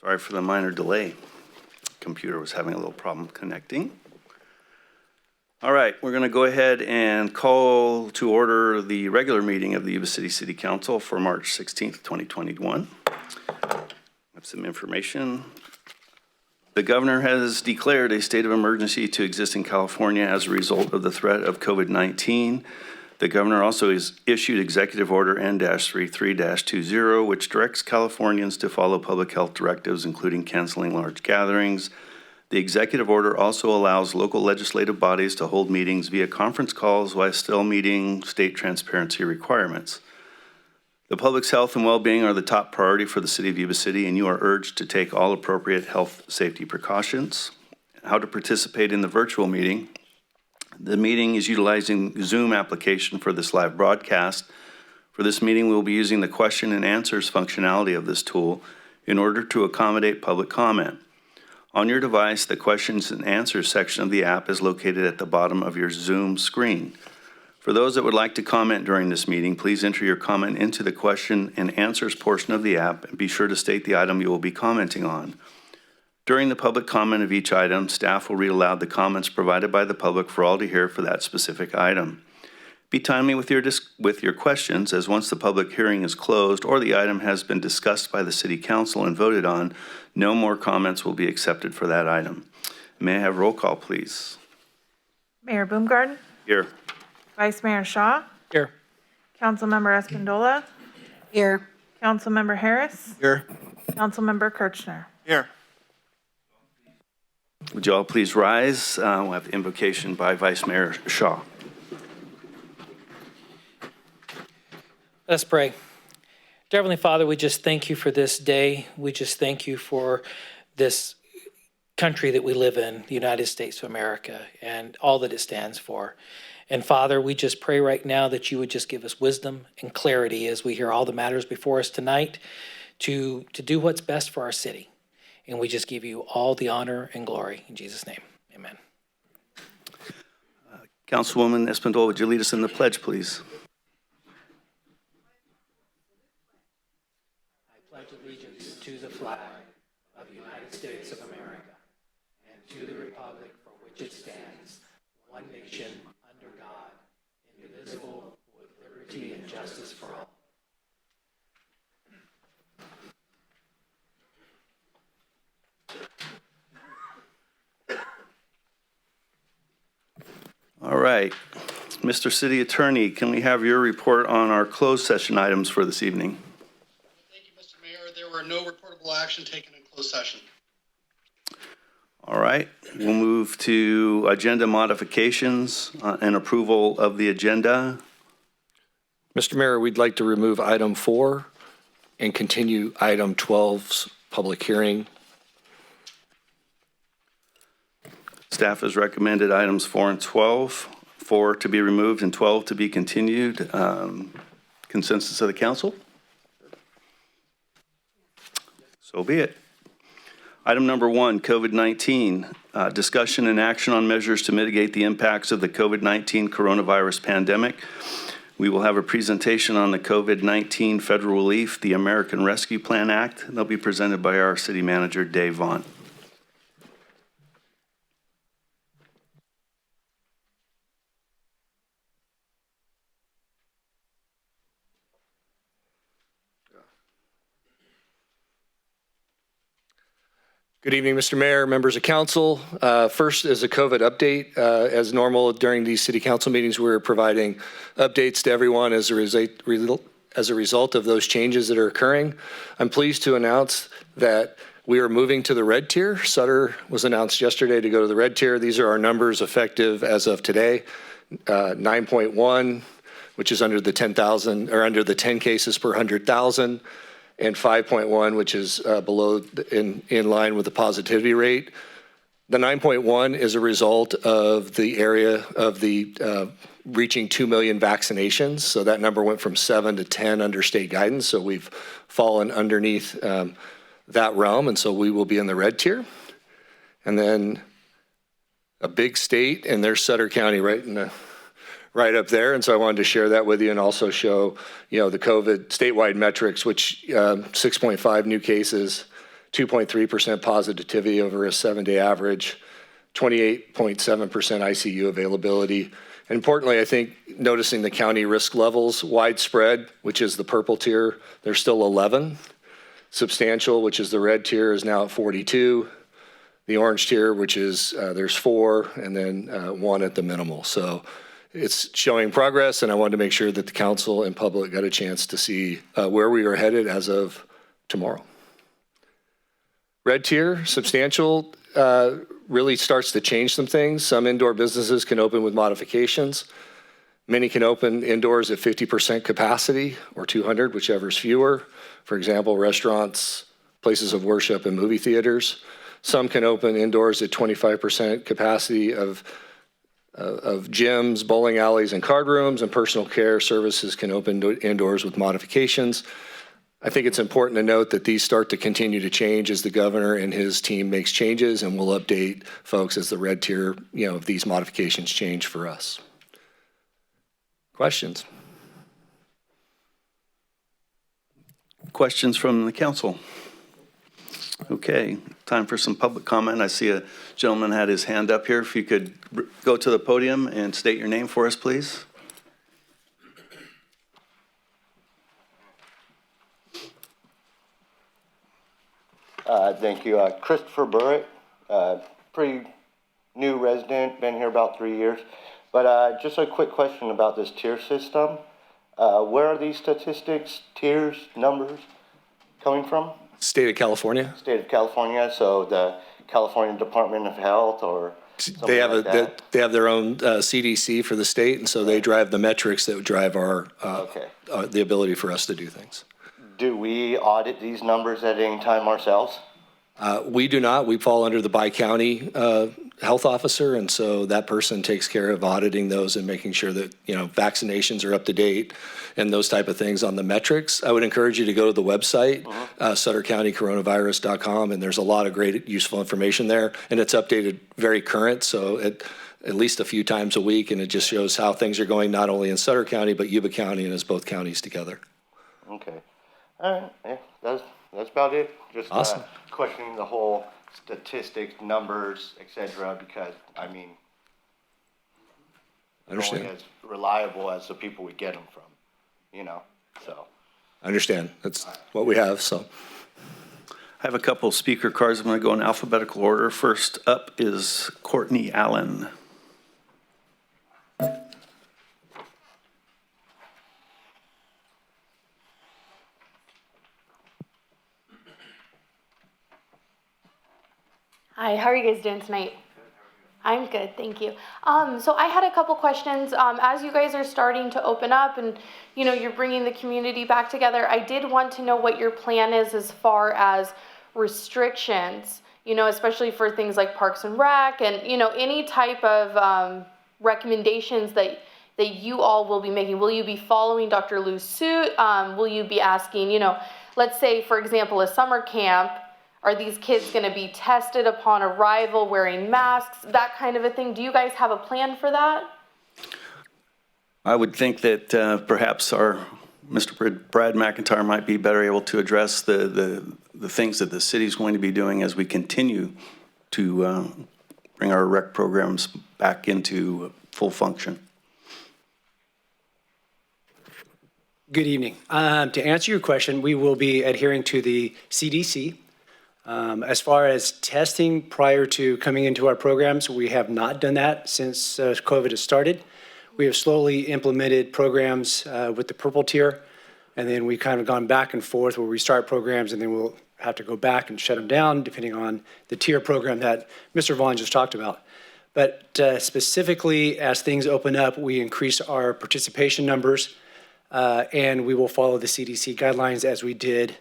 Sorry for the minor delay. Computer was having a little problem connecting. All right, we're going to go ahead and call to order the regular meeting of the Yuba City City Council for March 16th, 2021. I have some information. The governor has declared a state of emergency to exist in California as a result of the threat of COVID-19. The governor also has issued Executive Order N-33-20, which directs Californians to follow public health directives, including canceling large gatherings. The executive order also allows local legislative bodies to hold meetings via conference calls while still meeting state transparency requirements. The public's health and well-being are the top priority for the city of Yuba City, and you are urged to take all appropriate health safety precautions. How to participate in the virtual meeting. The meeting is utilizing Zoom application for this live broadcast. For this meeting, we'll be using the question and answers functionality of this tool in order to accommodate public comment. On your device, the questions and answers section of the app is located at the bottom of your Zoom screen. For those that would like to comment during this meeting, please enter your comment into the question and answers portion of the app and be sure to state the item you will be commenting on. During the public comment of each item, staff will read aloud the comments provided by the public for all to hear for that specific item. Be timely with your questions, as once the public hearing is closed or the item has been discussed by the City Council and voted on, no more comments will be accepted for that item. May I have roll call, please? Mayor Boomgarden. Here. Vice Mayor Shaw. Here. Councilmember Espindola. Here. Councilmember Harris. Here. Councilmember Kirchner. Here. Would you all please rise? We'll have the invocation by Vice Mayor Shaw. Let's pray. Dear Heavenly Father, we just thank you for this day. We just thank you for this country that we live in, the United States of America, and all that it stands for. And Father, we just pray right now that you would just give us wisdom and clarity as we hear all the matters before us tonight to do what's best for our city. And we just give you all the honor and glory in Jesus' name. Amen. Councilwoman Espindola, would you lead us in the pledge, please? I pledge allegiance to the flag of the United States of America and to the republic for which it stands, one nation, under God, indivisible, with liberty and justice for all. All right. Mr. City Attorney, can we have your report on our closed session items for this evening? Thank you, Mr. Mayor. There were no reportable action taken in closed session. All right. We'll move to agenda modifications and approval of the agenda. Mr. Mayor, we'd like to remove item 4 and continue item 12's public hearing. Staff has recommended items 4 and 12, 4 to be removed and 12 to be continued. Consensus of the council? So be it. Item number 1, COVID-19, discussion and action on measures to mitigate the impacts of the COVID-19 coronavirus pandemic. We will have a presentation on the COVID-19 federal relief, the American Rescue Plan Act. They'll be presented by our city manager, Dave Vaughn. Good evening, Mr. Mayor, members of council. First is a COVID update. As normal during these city council meetings, we're providing updates to everyone as a result of those changes that are occurring. I'm pleased to announce that we are moving to the red tier. Sutter was announced yesterday to go to the red tier. These are our numbers effective as of today. 9.1, which is under the 10,000 or under the 10 cases per 100,000. And 5.1, which is below in line with the positivity rate. The 9.1 is a result of the area of the reaching 2 million vaccinations. So that number went from 7 to 10 under state guidance. So we've fallen underneath that realm. And so we will be in the red tier. And then a big state, and there's Sutter County right up there. And so I wanted to share that with you and also show, the COVID statewide metrics, which 6.5 new cases 2.3% positivity over a 7-day average, 28.7% ICU availability. And importantly, I think noticing the county risk levels, widespread, which is the purple tier, there's still 11. Substantial, which is the red tier, is now at 42. The orange tier, which is there's 4, and then 1 at the minimal. So it's showing progress, and I wanted to make sure that the council and public got a chance to see where we are headed as of tomorrow. Red tier, substantial, really starts to change some things. Some indoor businesses can open with modifications. Many can open indoors at 50% capacity or 200, whichever is fewer. For example, restaurants, places of worship, and movie theaters. Some can open indoors at 25% capacity of gyms, bowling alleys, and card rooms, and personal care services can open indoors with modifications. I think it's important to note that these start to continue to change as the governor and his team makes changes, and we'll update folks as the red tier, if these modifications change for us. Questions? Questions from the council? Okay, time for some public comment. I see a gentleman had his hand up here. If you could go to the podium and state your name for us, please. Thank you. Christopher Burritt, pretty new resident, been here about 3 years. But just a quick question about this tier system. Where are these statistics, tiers, numbers coming from? State of California. State of California, so the California Department of Health or They have like that? they have their own CDC for the state, and so they drive the metrics that drive our the ability for us to do things. Do we audit these numbers at any time ourselves? We do not. We fall under the bi-county health officer, and so that person takes care of auditing those and making sure that vaccinations are up to date and those type of things on the metrics. I would encourage you to go to the website, suttercountykoronavirus.com, and there's a lot of great useful information there, and it's updated very current, so at least a few times a week, and it just shows how things are going not only in Sutter County but Yuba County and as both counties together. Okay. All right. Yeah, that's about it. Just awesome. Questioning the whole statistics, numbers, etc. Because I mean, Understand. only as reliable as the people we get them from. So. I understand. That's what we have. So. I have a couple speaker cards. I'm going to go in alphabetical order. First up is Courtney Allen. Hi, how are you guys doing tonight? I'm good, thank you. So I had a couple questions. As you guys are starting to open up and, you're bringing the community back together, I did want to know what your plan is as far as restrictions, especially for things like Parks and Rec and, any type of recommendations that you all will be making. Will you be following Dr. Liu's suit? Will you be asking, let's say, for example, a summer camp, are these kids going to be tested upon arrival, wearing masks, that kind of a thing? Do you guys have a plan for that? I would think that perhaps our Mr. Brad McIntyre might be better able to address the things that the city's going to be doing as we continue to bring our rec programs back into full function. Good evening. To answer your question, we will be adhering to the CDC. As far as testing prior to coming into our programs, we have not done that since COVID has started. We have slowly implemented programs with the purple tier, and then we've kind of gone back and forth where we start programs and then we'll have to go back and shut them down depending on the tier program that Mr. Vaughn just talked about. But specifically, as things open up, we increase our participation numbers, and we will follow the CDC guidelines as we did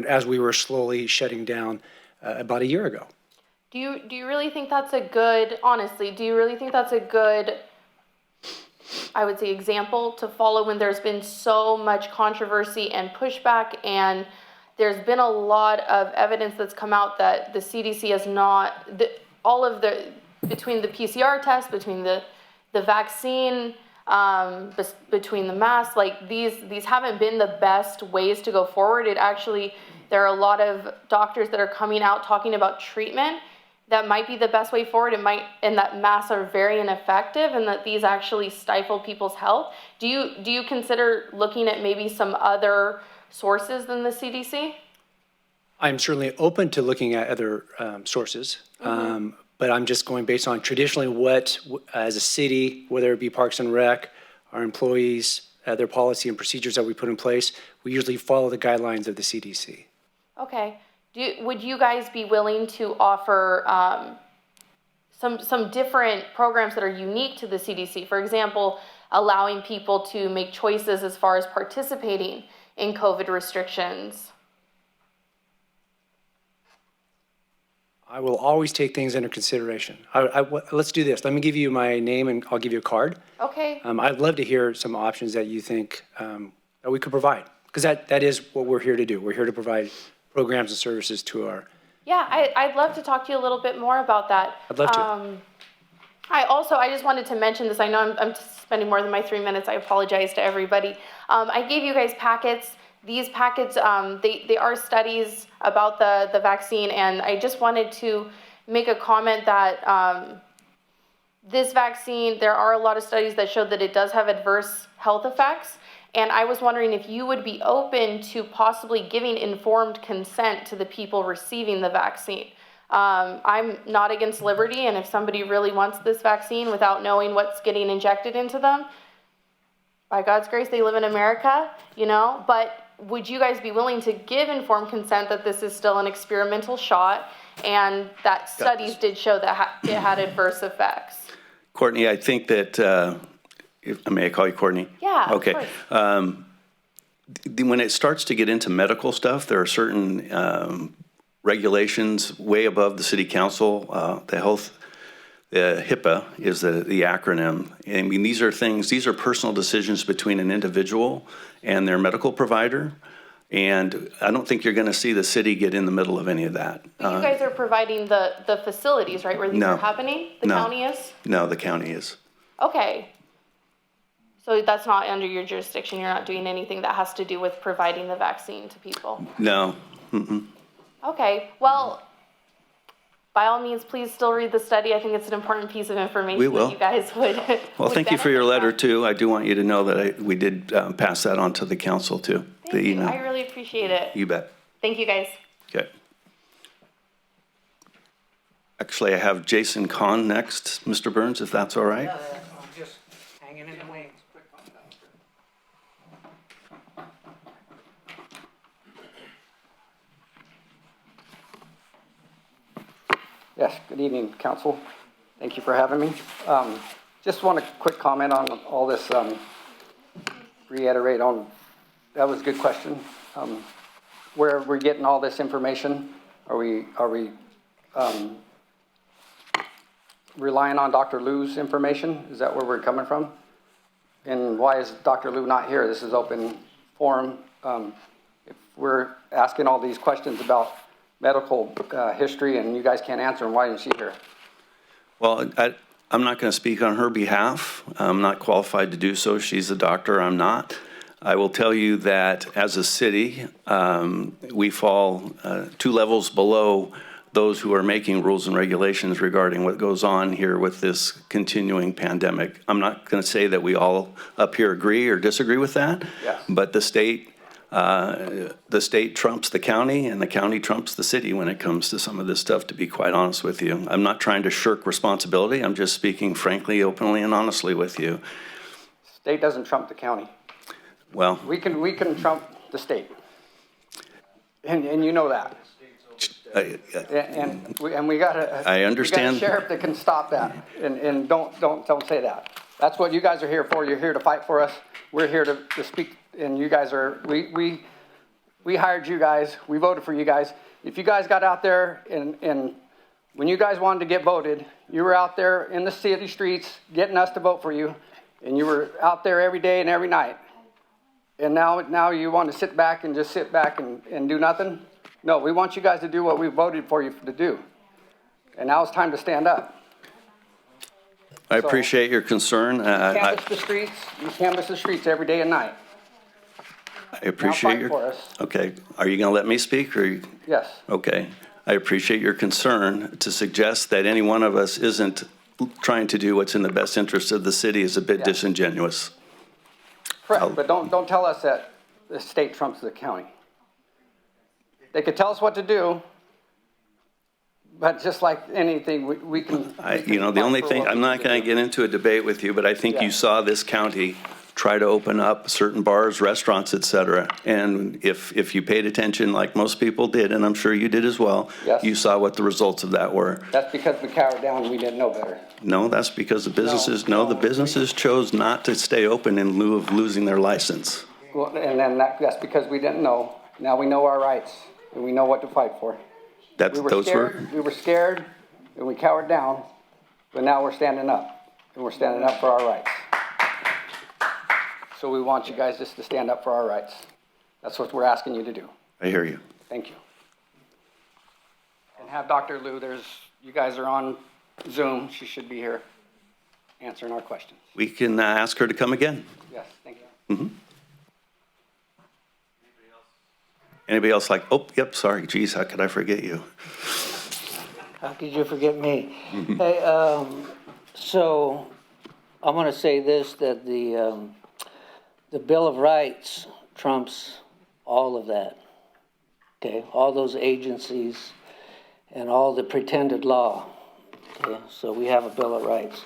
as we were slowly shutting down about a year ago. Do you really think that's a good, honestly, do you really think that's a good, I would say, example to follow when there's been so much controversy and pushback, and there's been a lot of evidence that's come out that the CDC has not, between the PCR test, between the vaccine, between the masks, like these haven't been the best ways to go forward. It actually there are a lot of doctors that are coming out talking about treatment that might be the best way forward. And that masks are very ineffective, and that these actually stifle people's health. Do you consider looking at maybe some other sources than the CDC? I'm certainly open to looking at other sources, but I'm just going based on traditionally what, as a city, whether it be Parks and Rec, our employees, their policy and procedures that we put in place, we usually follow the guidelines of the CDC. Okay. Would you guys be willing to offer some different programs that are unique to the CDC? For example, allowing people to make choices as far as participating in COVID restrictions. I will always take things into consideration. Let's do this. Let me give you my name and I'll give you a card. Okay. I'd love to hear some options that you think that we could provide, because that is what we're here to do. We're here to provide programs and services to our. Yeah, I'd love to talk to you a little bit more about that. I'd love to. I just wanted to mention this. I know I'm spending more than my 3 minutes. I apologize to everybody. I gave you guys packets. These packets, they are studies about the vaccine, and I just wanted to make a comment that this vaccine, there are a lot of studies that show that it does have adverse health effects, and I was wondering if you would be open to possibly giving informed consent to the people receiving the vaccine. I'm not against liberty, and if somebody really wants this vaccine without knowing what's getting injected into them, by God's grace, they live in America, but would you guys be willing to give informed consent that this is still an experimental shot and that studies did show that it had adverse effects? Courtney, I think that, may I call you Courtney? Yeah, Okay. of course. When it starts to get into medical stuff, there are certain regulations way above the city council. The HIPAA is the acronym. I mean, these are personal decisions between an individual and their medical provider. And I don't think you're going to see the city get in the middle of any of that. But you guys are providing the facilities, right, where these are happening? The county is? No, the county is. Okay. So that's not under your jurisdiction. You're not doing anything that has to do with providing the vaccine to people? No. Mm-mm. Okay. Well, by all means, please still read the study. I think it's an important piece of information We will. that you guys would. Well, thank you for your letter, too. I do want you to know that we did pass that on to the council, too. Thank you. I really appreciate it. You bet. Thank you, guys. Okay. Actually, I have Jason Kahn next, Mr. Burns, if that's all right. I'm just hanging in the wings. Yes, good evening, council. Thank you for having me. Just want a quick comment on all this, reiterate on, that was a good question. Where we're getting all this information, are we relying on Dr. Lou's information? Is that where we're coming from? And why is Dr. Lou not here? This is open forum. If we're asking all these questions about medical history and you guys can't answer them, why isn't she here? Well, I'm not going to speak on her behalf. I'm not qualified to do so. She's a doctor. I'm not. I will tell you that as a city, we fall 2 levels below those who are making rules and regulations regarding what goes on here with this continuing pandemic. I'm not going to say that we all up here agree or disagree with that, Yes. but the state trumps the county and the county trumps the city when it comes to some of this stuff, to be quite honest with you. I'm not trying to shirk responsibility. I'm just speaking frankly, openly, and honestly with you. State doesn't trump the county. Well, We can trump the state. And you know that. And we got I understand. We got a sheriff that can stop that. And don't say that. That's what you guys are here for. You're here to fight for us. We're here to speak, and you guys are, we hired you guys. We voted for you guys. If you guys got out there and when you guys wanted to get voted, you were out there in the city streets getting us to vote for you, and you were out there every day and every night. And now you want to sit back and just sit back and do nothing? No, we want you guys to do what we voted for you to do. And now it's time to stand up. I appreciate your concern. You canvass the streets every day and night. I appreciate fight your, for us. okay, are you going to let me speak or? Yes. Okay, I appreciate your concern. To suggest that any one of us isn't trying to do what's in the best interest of the city is a bit disingenuous. Correct, but don't tell us that the state trumps the county. They could tell us what to do, but just like anything, we can. You know, the only thing, I'm not going to get into a debate with you, but I think you saw this county try to open up certain bars, restaurants, et cetera. And if you paid attention, like most people did, and I'm sure you did as well, Yes. you saw what the results of that were. That's because we cowered down and we didn't know better. No, that's because the businesses, the businesses chose not to stay open in lieu of losing their license. Well, and then that's because we didn't know. Now we know our rights and we know what to fight for. We were scared and we cowered down, but now we're standing up and we're standing up for our rights. So we want you guys just to stand up for our rights. That's what we're asking you to do. I hear you. Thank you. And have Dr. Lou, you guys are on Zoom. She should be here answering our questions. We can ask her to come again. Yes, thank you. Mm-hmm. Anybody else like, oh, yep, sorry, geez, how could I forget you? How could you forget me? Hey, so I'm going to say this, that the Bill of Rights trumps all of that, okay? All those agencies and all the pretended law, okay? So we have a Bill of Rights.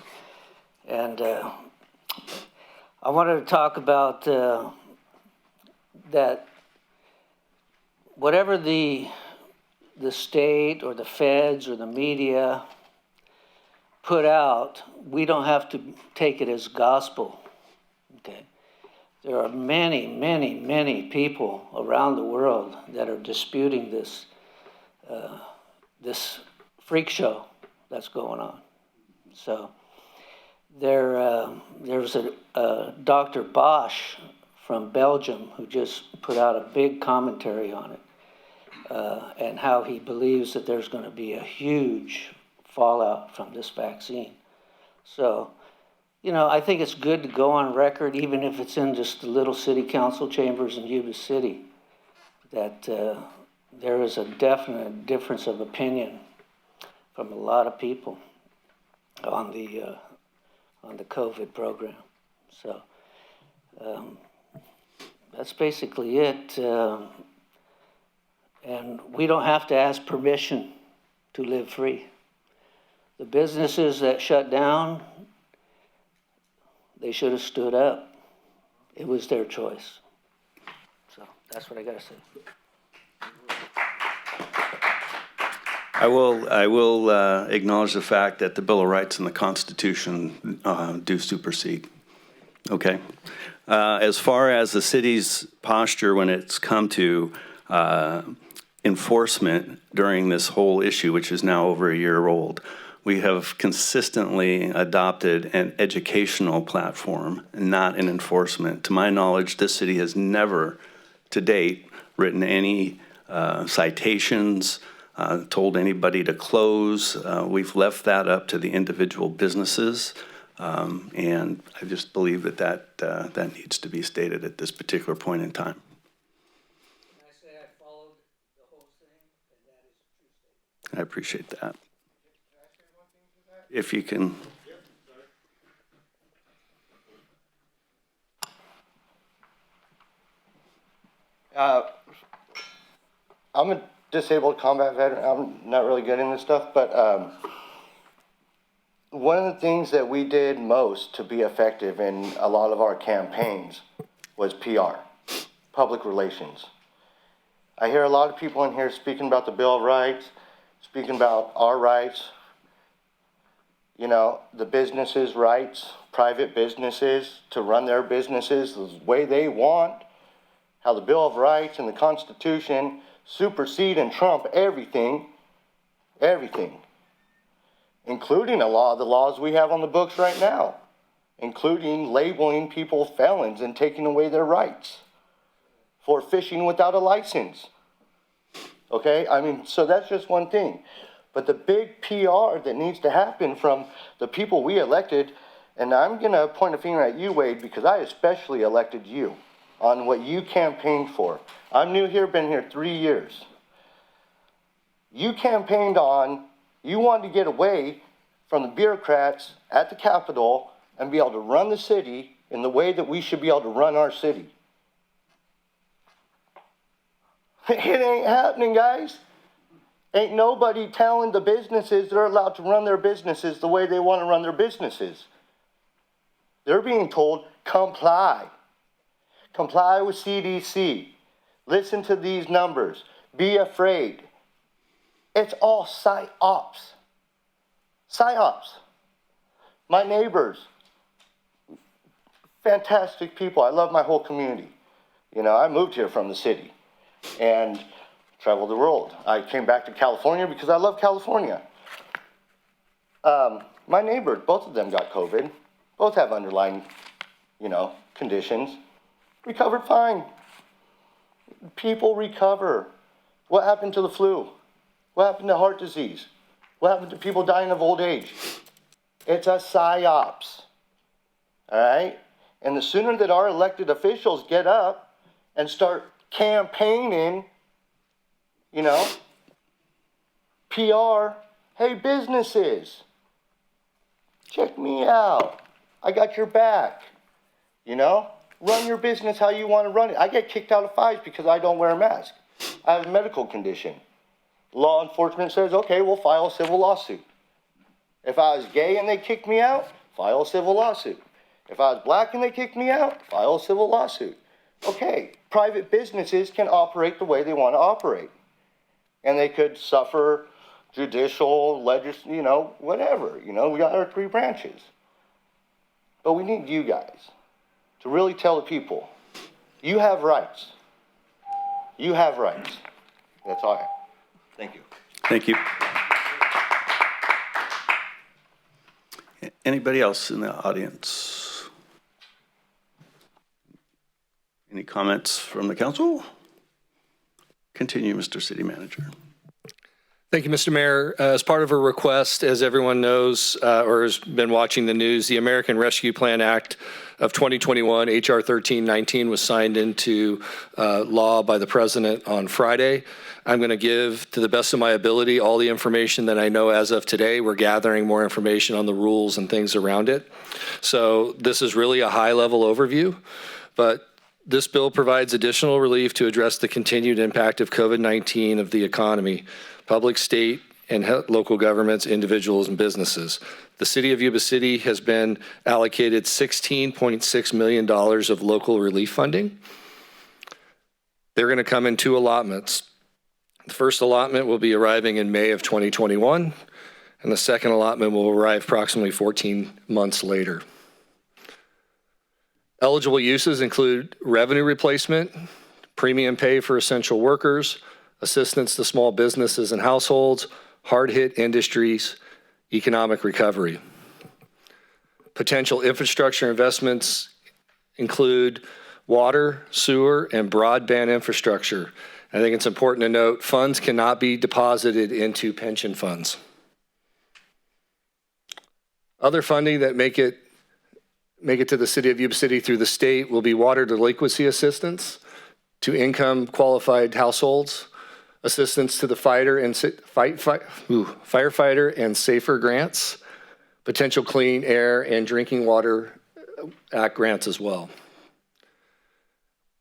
And I wanted to talk about that whatever the state or the feds or the media put out, we don't have to take it as gospel, okay? There are many, many, many people around the world that are disputing this freak show that's going on. So there's a Dr. Bosch from Belgium who just put out a big commentary on it and how he believes that there's going to be a huge fallout from this vaccine. So, you know, I think it's good to go on record, even if it's in just the little city council chambers in Yuba City, that there is a definite difference of opinion from a lot of people on the COVID program. So that's basically it. And we don't have to ask permission to live free. The businesses that shut down, they should have stood up. It was their choice. So that's what I got to say. I will acknowledge the fact that the Bill of Rights and the Constitution do supersede. Okay. As far as the city's posture when it's come to enforcement during this whole issue, which is now over a year old, we have consistently adopted an educational platform, not an enforcement. To my knowledge, this city has never, to date, written any citations, told anybody to close. We've left that up to the individual businesses, and I just believe that needs to be stated at this particular point in time. Can I say I followed the whole thing, and that is a true statement? I appreciate that. If you can. I'm a disabled combat veteran. I'm not really good in this stuff, but one of the things that we did most to be effective in a lot of our campaigns was PR, public relations. I hear a lot of people in here speaking about the Bill of Rights, speaking about our rights, you know, the businesses' rights, private businesses to run their businesses the way they want, how the Bill of Rights and the Constitution supersede and trump everything, including the laws we have on the books right now, including labeling people felons and taking away their rights for fishing without a license. Okay, I mean, so that's just one thing. But the big PR that needs to happen from the people we elected, and I'm going to point a finger at you, Wade, because I especially elected you. on what you campaigned for. I'm new here, been here 3 years. You campaigned on, you wanted to get away from the bureaucrats at the Capitol and be able to run the city in the way that we should be able to run our city. It ain't happening, guys. Ain't nobody telling the businesses they're allowed to run their businesses the way they want to run their businesses. They're being told, comply. Comply with CDC. Listen to these numbers. Be afraid. It's all psyops. Psyops. My neighbors, fantastic people. I love my whole community. You know, I moved here from the city and traveled the world. I came back to California because I love California. My neighbors, both of them got COVID. Both have underlying, conditions. Recovered fine. People recover. What happened to the flu? What happened to heart disease? What happened to people dying of old age? It's a psyops. All right? And the sooner that our elected officials get up and start campaigning, PR, hey, businesses, check me out. I got your back. Run your business how you want to run it. I get kicked out of fives because I don't wear a mask. I have a medical condition. Law enforcement says, okay, we'll file a civil lawsuit. If I was gay and they kicked me out, file a civil lawsuit. If I was black and they kicked me out, file a civil lawsuit. Okay, private businesses can operate the way they want to operate. And they could suffer judicial, whatever. We got our 3 branches. But we need you guys to really tell the people, you have rights. You have rights. That's all I have. Thank you. Thank you. Anybody else in the audience? Any comments from the council? Continue, Mr. City Manager. Thank you, Mr. Mayor. As part of a request, as everyone knows or has been watching the news, the American Rescue Plan Act of 2021, H.R. 1319, was signed into law by the President on Friday. I'm going to give, to the best of my ability, all the information that I know as of today. We're gathering more information on the rules and things around it. So this is really a high-level overview, but this bill provides additional relief to address the continued impact of COVID-19 of the economy, public, state, and local governments, individuals, and businesses. The city of Yuba City has been allocated $16.6 million of local relief funding. They're going to come in 2 allotments. The first allotment will be arriving in May of 2021, and the second allotment will arrive approximately 14 months later. Eligible uses include revenue replacement, premium pay for essential workers, assistance to small businesses and households, hard-hit industries, economic recovery. Potential infrastructure investments include water, sewer, and broadband infrastructure. I think it's important to note funds cannot be deposited into pension funds. Other funding that make it to the city of Yuba City through the state will be water delinquency assistance to income qualified households, assistance to the firefighter and safer grants, potential clean air and drinking water act grants as well.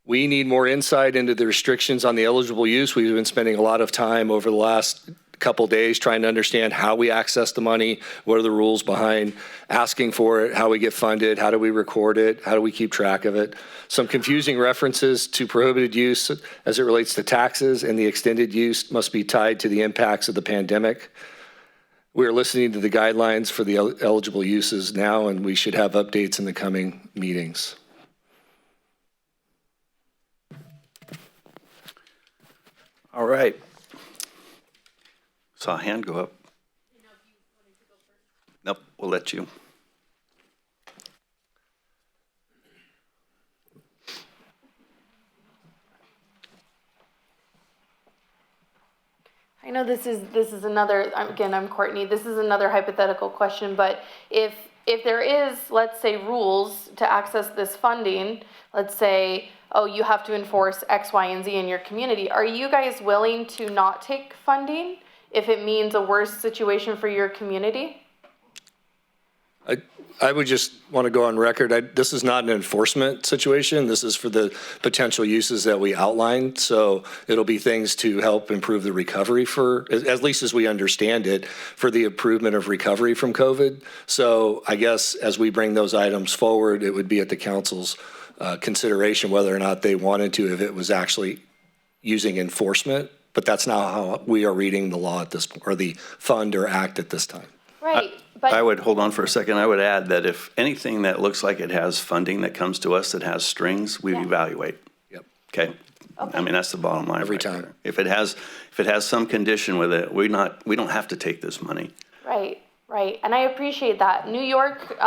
We need more insight into the restrictions on the eligible use. We've been spending a lot of time over the last couple days trying to understand how we access the money, what are the rules behind asking for it, how we get funded, how do we record it, how do we keep track of it. Some confusing references to prohibited use as it relates to taxes, and the extended use must be tied to the impacts of the pandemic. We are listening to the guidelines for the eligible uses now, and we should have updates in the coming meetings. All right. Saw a hand go up. Nope, we'll let you. I know this is another, again, I'm Courtney, this is another hypothetical question, but if if there is, let's say, rules to access this funding, let's say, oh, you have to enforce X, Y, and Z in your community, are you guys willing to not take funding if it means a worse situation for your community? I would just want to go on record. This is not an enforcement situation. This is for the potential uses that we outlined. So it'll be things to help improve the recovery for, at least as we understand it, for the improvement of recovery from COVID. So I guess as we bring those items forward, it would be at the council's consideration whether or not they wanted to, if it was actually using enforcement. But that's not how we are reading the law at this, or the fund or act at this time. Right, but I would hold on for a second. I would add that if anything that looks like it has funding that comes to us that has strings, we evaluate. Yep. Okay? I mean, that's the bottom line. Every right time. there. If it has some condition with it, we don't have to take this money. right, and I appreciate that. New York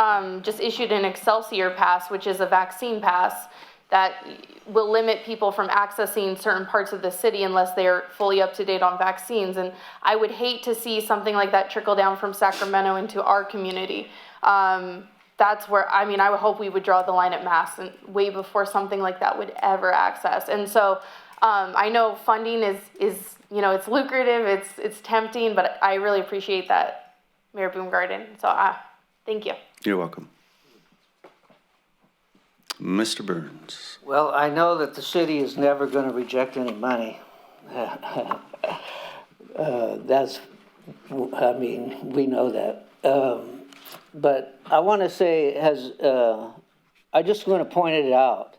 just issued an Excelsior pass, which is a vaccine pass that will limit people from accessing certain parts of the city unless they're fully up to date on vaccines. And I would hate to see something like that trickle down from Sacramento into our community. That's where, I mean, I would hope we would draw the line at Mass and way before something like that would ever access. And so I know funding is you know, it's lucrative, it's tempting, but I really appreciate that, Mayor Boomgarden. So thank you. You're welcome. Mr. Burns. Well, I know that the city is never going to reject any money. That's, I mean, we know that. But I want to say, I just want to point it out,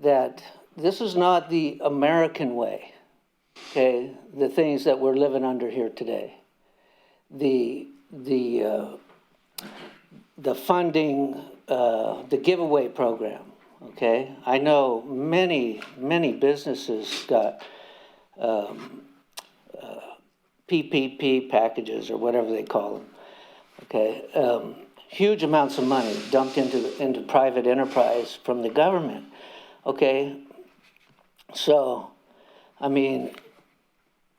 that this is not the American way, okay? The things that we're living under here today. The funding, the giveaway program, okay? I know many businesses got PPP packages or whatever they call them, okay? Huge amounts of money dumped into private enterprise from the government, okay? So, I mean,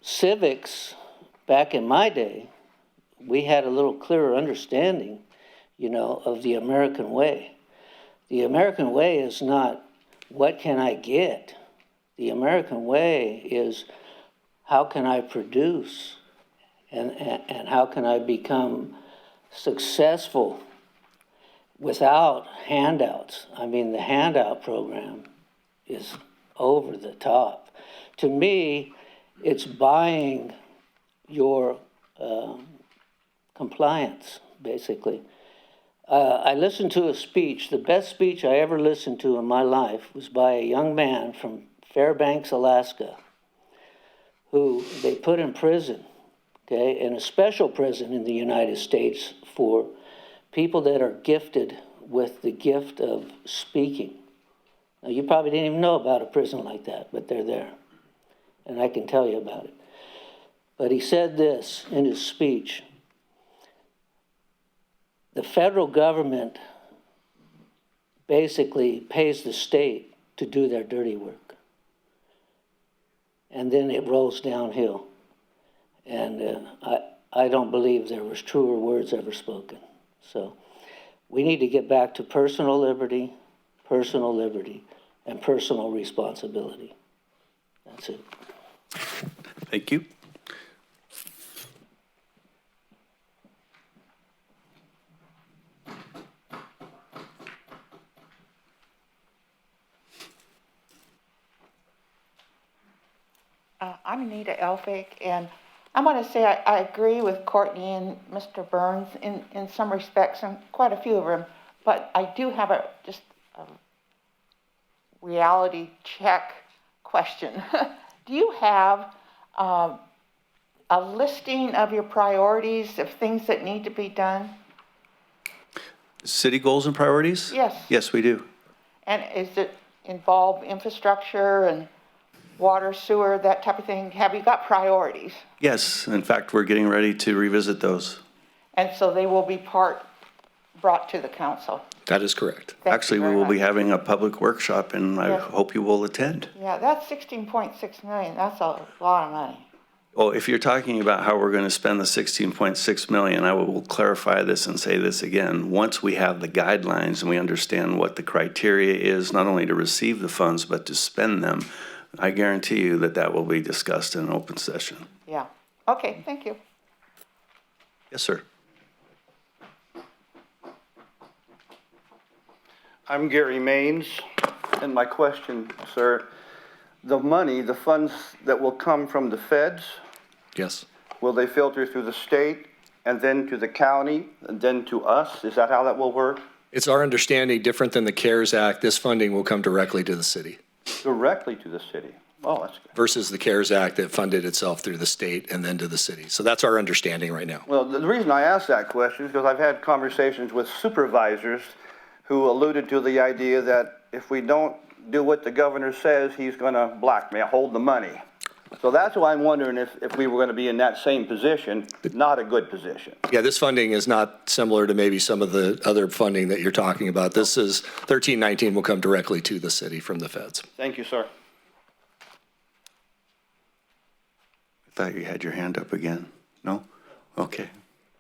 civics, back in my day, we had a little clearer understanding, you know, of the American way. The American way is not, what can I get? The American way is, how can I produce? And how can I become successful without handouts? I mean, the handout program is over the top. To me, it's buying your compliance, basically. I listened to a speech. The best speech I ever listened to in my life was by a young man from Fairbanks, Alaska, who they put in prison, okay, in a special prison in the United States for people that are gifted with the gift of speaking. Now, you probably didn't even know about a prison like that, but they're there, and I can tell you about it. But he said this in his speech: the federal government basically pays the state to do their dirty work. And then it rolls downhill. And I don't believe there was truer words ever spoken. So we need to get back to personal liberty, and personal responsibility. That's it. Thank you. I'm Anita Elphick, and I want to say I agree with Courtney and Mr. Burns in some respects, and quite a few of them, but I do have just a reality check question. Do you have a listing of your priorities of things that need to be done? City goals and priorities? Yes. Yes, we do. And is it involve infrastructure and water, sewer, that type of thing? Have you got priorities? Yes. In fact, we're getting ready to revisit those. And so they will be brought to the council? That is correct. Thank Actually, you we very will be much. having a public workshop, and I Yes. hope you will attend. Yeah, that's 16.6 million. That's a lot of money. Oh, if you're talking about how we're going to spend the 16.6 million, I will clarify this and say this again. Once we have the guidelines and we understand what the criteria is, not only to receive the funds, but to spend them, I guarantee you that that will be discussed in an open session. Yeah. Okay, thank you. Yes, sir. I'm Gary Maines, and my question, sir, the money, the funds that will come from the feds, Yes. will they filter through the state and then to the county and then to us? Is that how that will work? It's our understanding, different than the CARES Act, this funding will come directly to the city Directly to the city? Oh, that's good. versus the CARES Act that funded itself through the state and then to the city. So that's our understanding right now. Well, the reason I asked that question is because I've had conversations with supervisors who alluded to the idea that if we don't do what the governor says, he's going to blackmail, hold the money. So that's why I'm wondering if we were going to be in that same position, not a good position. Yeah, this funding is not similar to maybe some of the other funding that you're talking about. This is 1319 will come directly to the city from the feds. Thank you, sir. I thought you had your hand up again. No? Okay.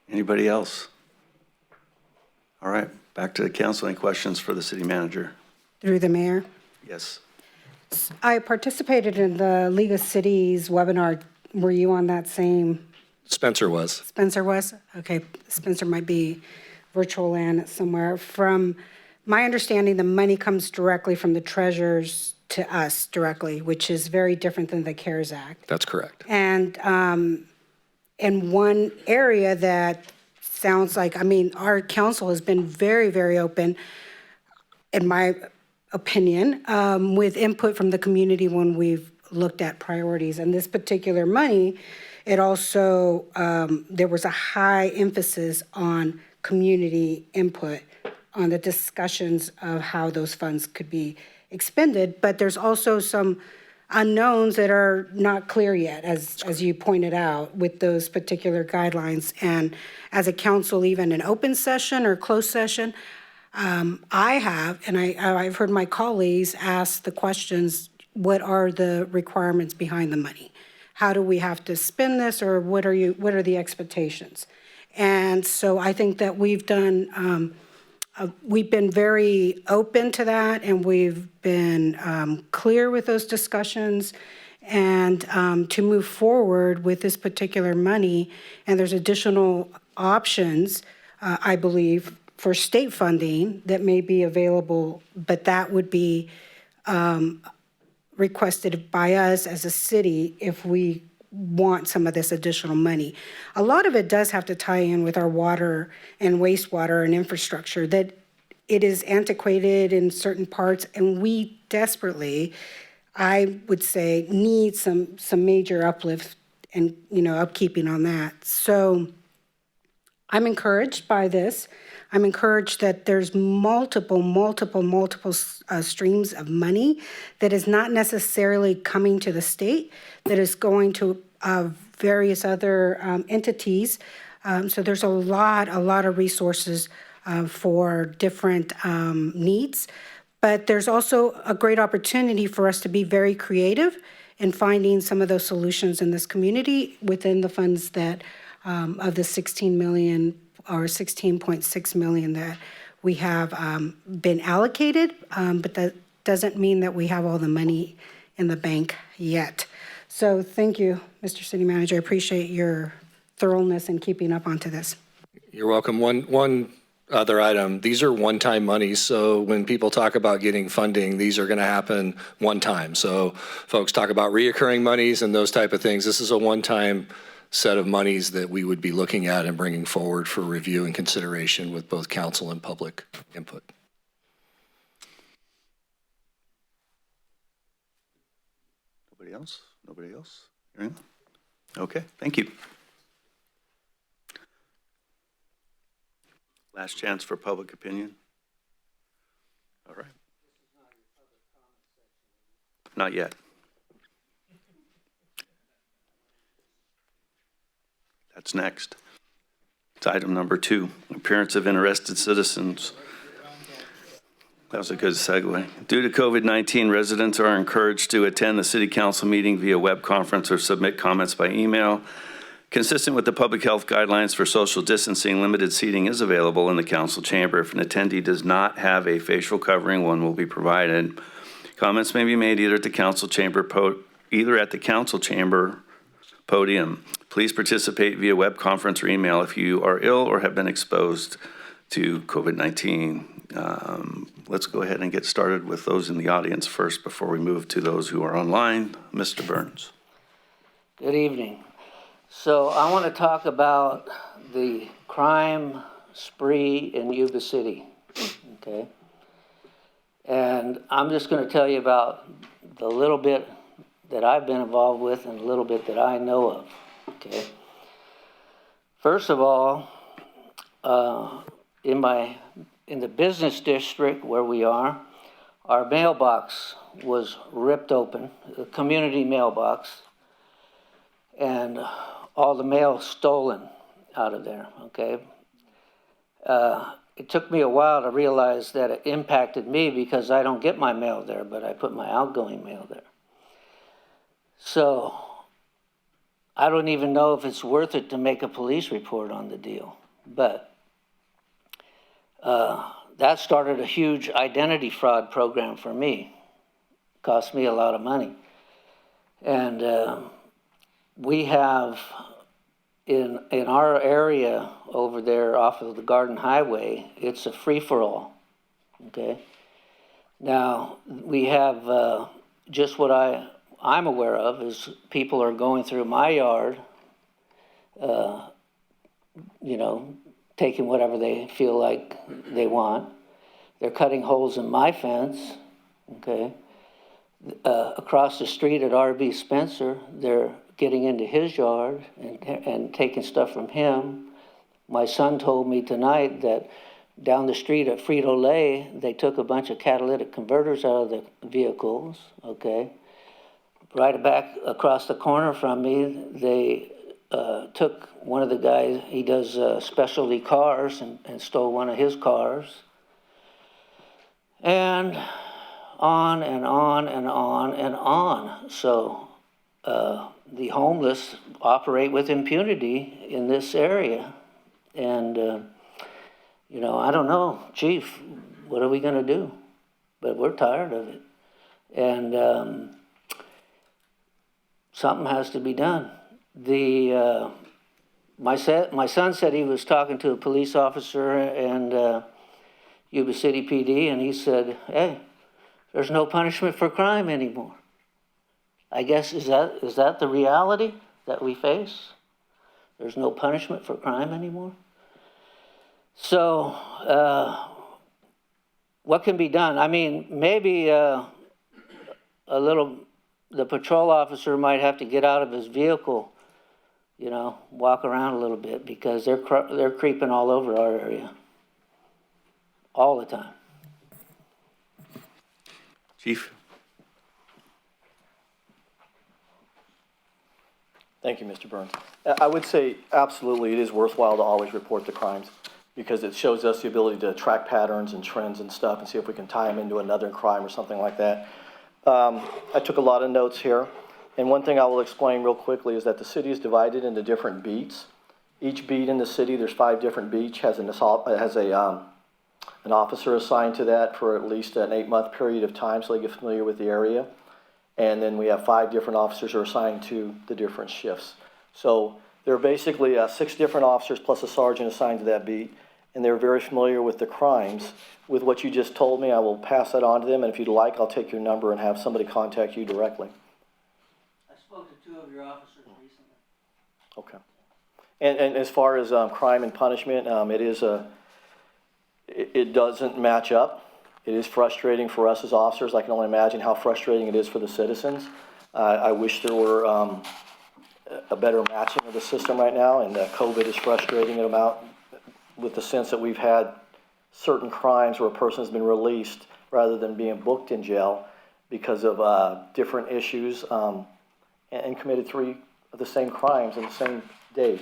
Anybody else? All right, back to the council. Any questions for the city manager? Through the mayor. Yes. I participated in the League of Cities webinar. Were you on that same? Spencer was. Spencer was? Okay, Spencer might be virtual land somewhere. From my understanding, the money comes directly from the treasurers to us directly, which is very different than the CARES Act. That's correct. And in one area that sounds like, I mean, our council has been very, very open, in my opinion, with input from the community when we've looked at priorities. And this particular money, it also, there was a high emphasis on community input on the discussions of how those funds could be expended. But there's also some unknowns that are not clear yet, as you pointed out, with those particular guidelines. And as a council, even in open session or closed session, I have, and I've heard my colleagues ask the questions, what are the requirements behind the money? How do we have to spend this, or what are the expectations? And so I think that we've done, we've been very open to that, and we've been clear with those discussions, and to move forward with this particular money. And there's additional options, I believe, for state funding that may be available, but that would be requested by us as a city if we want some of this additional money. A lot of it does have to tie in with our water and wastewater and infrastructure, that it is antiquated in certain parts, and we desperately, I would say, need some major uplift and, upkeeping on that. So I'm encouraged by this. I'm encouraged that there's multiple streams of money that is not necessarily coming to the state, that is going to various other entities. So there's a lot of resources for different needs. But there's also a great opportunity for us to be very creative in finding some of those solutions in this community within the funds that of the 16 million or 16.6 million that we have been allocated, but that doesn't mean that we have all the money in the bank yet. So thank you, Mr. City Manager. I appreciate your thoroughness in keeping up onto this. You're welcome. One other item. These are one-time monies, so when people talk about getting funding, these are going to happen one time. So folks talk about reoccurring monies and those type of things. This is a one-time set of monies that we would be looking at and bringing forward for review and consideration with both council and public input. Nobody else? Nobody else? Okay, thank you. Last chance for public opinion. All right. Not yet. That's next. It's item number 2, appearance of interested citizens. That was a good segue. Due to COVID-19, residents are encouraged to attend the city council meeting via web conference or submit comments by email. Consistent with the public health guidelines for social distancing, limited seating is available in the council chamber. If an attendee does not have a facial covering, one will be provided. Comments may be made either at the council chamber podium. Please participate via web conference or email if you are ill or have been exposed to COVID-19. Let's go ahead and get started with those in the audience first before we move to those who are online. Mr. Burns. Good evening. So I want to talk about the crime spree in Yuba City, okay? And I'm just going to tell you about the little bit that I've been involved with and a little bit that I know of, okay? First of all, in the business district where we are, our mailbox was ripped open, a community mailbox, and all the mail stolen out of there, okay? It took me a while to realize that it impacted me because I don't get my mail there, but I put my outgoing mail there. So I don't even know if it's worth it to make a police report on the deal, but that started a huge identity fraud program for me. Cost me a lot of money. And we have in our area over there off of the Garden Highway, it's a free-for-all, okay? Now, we have just what I'm aware of is people are going through my yard, taking whatever they feel like they want. They're cutting holes in my fence, okay? Across the street at R.B. Spencer, they're getting into his yard and taking stuff from him. My son told me tonight that down the street at Frito-Lay, they took a bunch of catalytic converters out of the vehicles, okay? Right back across the corner from me, they took one of the guys, he does specialty cars, and stole one of his cars. And on and on and on and on. So the homeless operate with impunity in this area. And, I don't know, Chief, what are we going to do? But we're tired of it. And something has to be done. My son said he was talking to a police officer and Yuba City PD, and he said, hey, there's no punishment for crime anymore. I guess, is that the reality that we face? There's no punishment for crime anymore? So, what can be done? I mean, maybe the patrol officer might have to get out of his vehicle, walk around a little bit, because they're creeping all over our area all the time. Chief. Thank you, Mr. Burns. I would say absolutely it is worthwhile to always report the crimes because it shows us the ability to track patterns and trends and stuff and see if we can tie them into another crime or something like that. I took a lot of notes here, and one thing I will explain real quickly is that the city is divided into different beats. Each beat in the city, there's 5 different beats, has an officer assigned to that for at least an 8-month period of time so they get familiar with the area. And then we have 5 different officers who are assigned to the different shifts. So there are basically 6 different officers plus a sergeant assigned to that beat, and they're very familiar with the crimes. With what you just told me, I will pass that on to them, and if you'd like, I'll take your number and have somebody contact you directly. I spoke to 2 of your officers recently. Okay. And as far as crime and punishment, it doesn't match up. It is frustrating for us as officers. I can only imagine how frustrating it is for the citizens. I wish there were a better matching of the system right now, and COVID is frustrating them out with the sense that we've had certain crimes where a person has been released rather than being booked in jail because of different issues and committed 3 of the same crimes in the same day.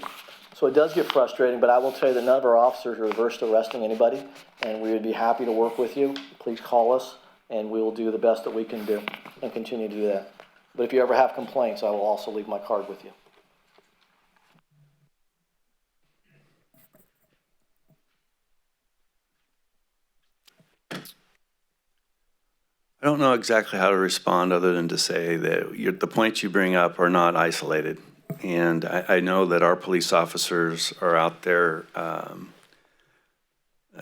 So it does get frustrating, but I will tell you that none of our officers are averse to arresting anybody, and we would be happy to work with you. Please call us, and we will do the best that we can do and continue to do that. But if you ever have complaints, I will also leave my card with you. I don't know exactly how to respond other than to say that the points you bring up are not isolated. And I know that our police officers are out there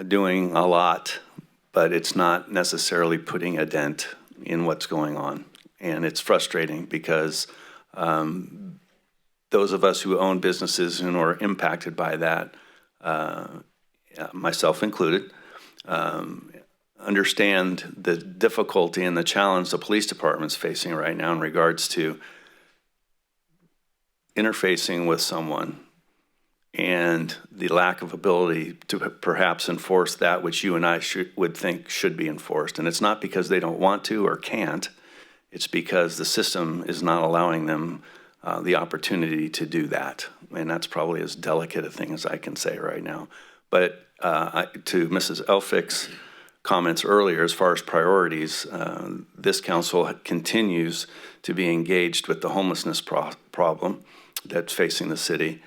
doing a lot, but it's not necessarily putting a dent in what's going on. And it's frustrating because those of us who own businesses and are impacted by that, myself included, understand the difficulty and the challenge the police department's facing right now in regards to interfacing with someone and the lack of ability to perhaps enforce that which you and I would think should be enforced. And it's not because they don't want to or can't, it's because the system is not allowing them the opportunity to do that. And that's probably as delicate a thing as I can say right now. But to Mrs. Elphick's comments earlier, as far as priorities, this council continues to be engaged with the homelessness problem that's facing the city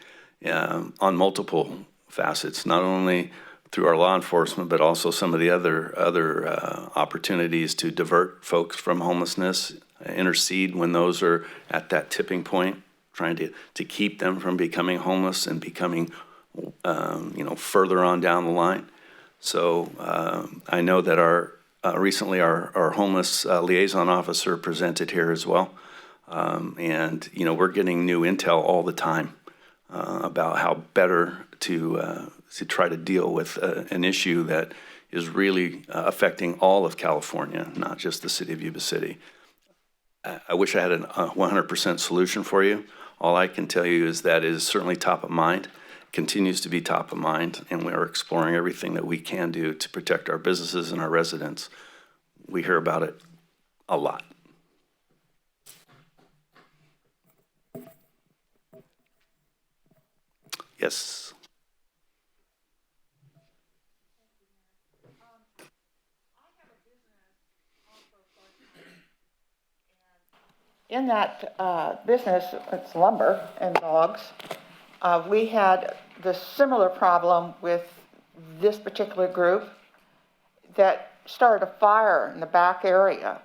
on multiple facets, not only through our law enforcement, but also some of the other opportunities to divert folks from homelessness, intercede when those are at that tipping point, trying to keep them from becoming homeless and becoming further on down the line. So I know that recently our homeless liaison officer presented here as well. And we're getting new intel all the time about how better to try to deal with an issue that is really affecting all of California, not just the city of Yuba City. I wish I had a 100% solution for you. All I can tell you is that it is certainly top of mind, continues to be top of mind, and we are exploring everything that we can do to protect our businesses and our residents. We hear about it a lot. Yes. In that business, it's lumber and logs. We had the similar problem with this particular group that started a fire in the back area.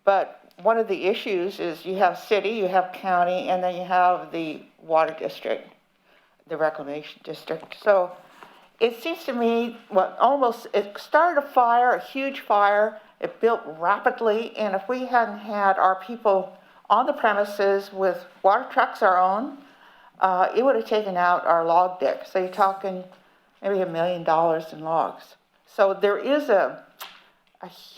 But one of the issues is you have city, you have county, and then you have the water district, the reclamation district. So it seems to me, it started a fire, a huge fire. It built rapidly, and if we hadn't had our people on the premises with water trucks our own, it would have taken out our log deck. So you're talking maybe $1 million in logs. So there is a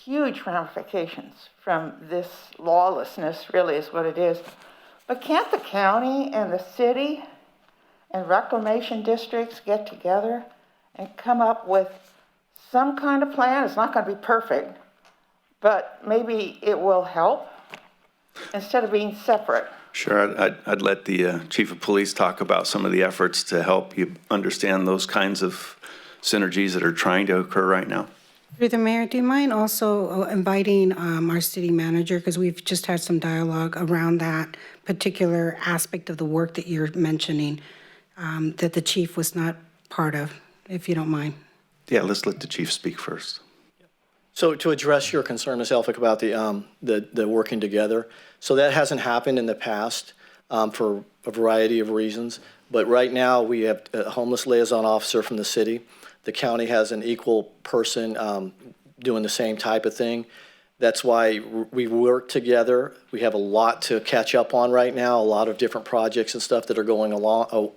huge ramifications from this lawlessness, really is what it is. But can't the county and the city and reclamation districts get together and come up with some kind of plan? It's not going to be perfect, but maybe it will help instead of being separate. Sure, I'd let the chief of police talk about some of the efforts to help you understand those kinds of synergies that are trying to occur right now. Through the mayor, do you mind also inviting our city manager, because we've just had some dialogue around that particular aspect of the work that you're mentioning that the chief was not part of, if you don't mind. Yeah, let's let the chief speak first. So to address your concern, Ms. Elphick, about the working together, so that hasn't happened in the past for a variety of reasons. But right now we have a homeless liaison officer from the city. The county has an equal person doing the same type of thing. That's why we work together. We have a lot to catch up on right now, a lot of different projects and stuff that are going along,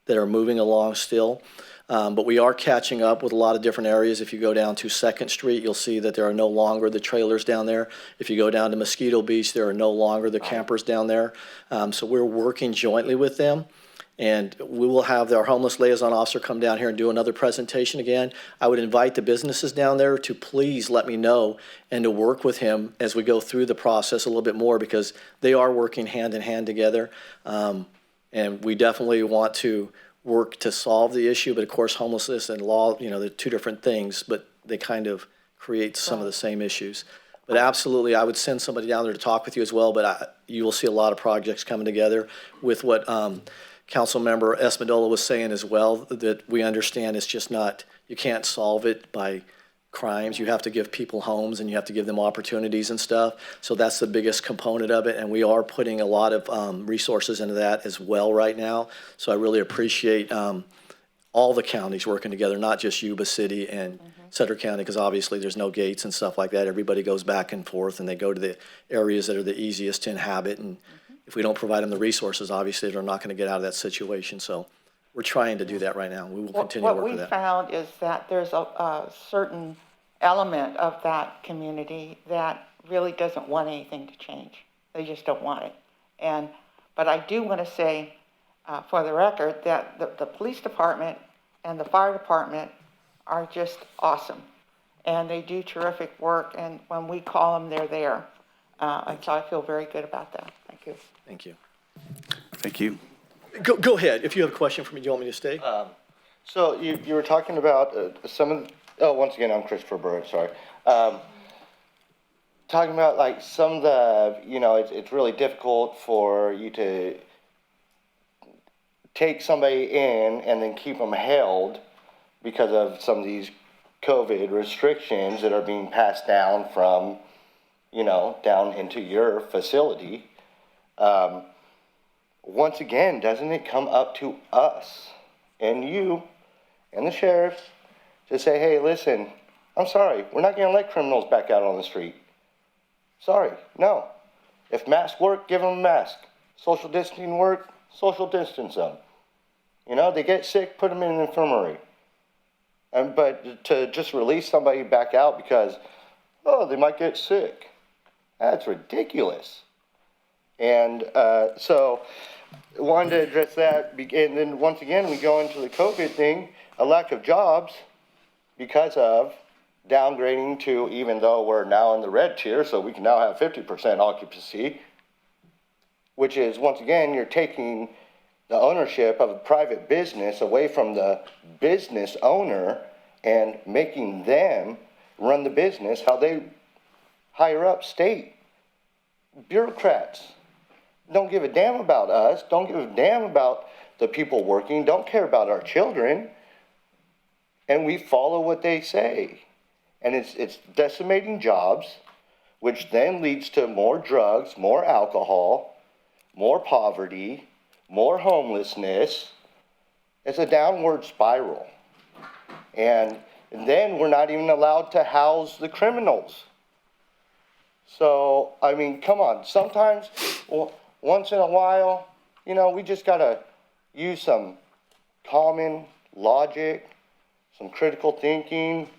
that are moving along still. But we are catching up with a lot of different areas. If you go down to 2nd Street, you'll see that there are no longer the trailers down there. If you go down to Mosquito Beach, there are no longer the campers down there. So we're working jointly with them. And we will have our homeless liaison officer come down here and do another presentation again. I would invite the businesses down there to please let me know and to work with him as we go through the process a little bit more, because they are working hand in hand together. And we definitely want to work to solve the issue, but of course homelessness and law, they're two different things, but they kind of create some of the same issues. But absolutely, I would send somebody down there to talk with you as well, but you will see a lot of projects coming together with what Councilmember Espindola was saying as well, that we understand it's just not, you can't solve it by crimes. You have to give people homes and you have to give them opportunities and stuff. So that's the biggest component of it, and we are putting a lot of resources into that as well right now. So I really appreciate all the counties working together, not just Yuba City and Center County, because obviously there's no gates and stuff like that. Everybody goes back and forth and they go to the areas that are the easiest to inhabit, and if we don't provide them the resources, obviously they're not going to get out of that situation. So we're trying to do that right now. We will continue to work with that. What we found is that there's a certain element of that community that really doesn't want anything to change. They just don't want it. But I do want to say, for the record, that the police department and the fire department are just awesome. And they do terrific work, and when we call them, they're there. And so I feel very good about that. Thank you. Thank you. Thank you. Go ahead. If you have a question for me, do you want me to stay? So you were talking about some of, once again, I'm Christopher Burrett, sorry. Talking about like some of the, it's really difficult for you to take somebody in and then keep them held because of some of these COVID restrictions that are being passed down from, down into your facility. Once again, doesn't it come up to us and you and the sheriff to say, hey, listen, I'm sorry, we're not going to let criminals back out on the street. Sorry, no. If masks work, give them a mask. Social distancing work, social distance them. They get sick, put them in an infirmary. But to just release somebody back out because, they might get sick, that's ridiculous. And so I wanted to address that. And then once again, we go into the COVID thing, a lack of jobs because of downgrading to, even though we're now in the red tier, so we can now have 50% occupancy, which is, once again, you're taking the ownership of a private business away from the business owner and making them run the business how they hire up state bureaucrats. Don't give a damn about us, don't give a damn about the people working, don't care about our children, and we follow what they say. And it's decimating jobs, which then leads to more drugs, more alcohol, more poverty, more homelessness. It's a downward spiral. And then we're not even allowed to house the criminals. So, I mean, come on. Sometimes, once in a while, we just got to use some common logic, some critical thinking,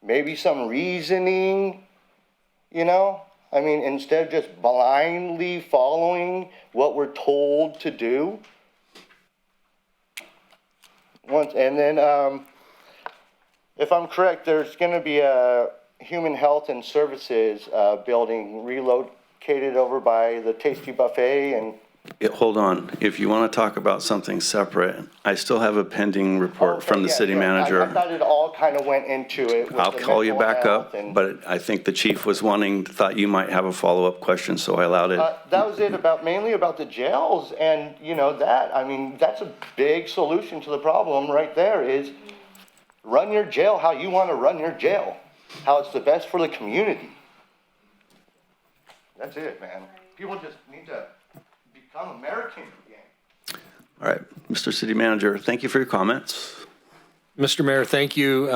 maybe some reasoning, I mean, instead of just blindly following what we're told to do. And then, if I'm correct, there's going to be a Human Health and Services building relocated over by the Tasty Buffet. And Hold on. If you want to talk about something separate, I still have a pending report from the city manager. I thought it all kind of went into it. I'll call you back up, but I think the chief was thought you might have a follow-up question, so I allowed it. That was it, mainly about the jails, and that's a big solution to the problem right there, is run your jail how you want to run your jail, how it's the best for the community. That's it, man. People just need to become American again. All right, Mr. City Manager, thank you for your comments. Mr. Mayor, thank you.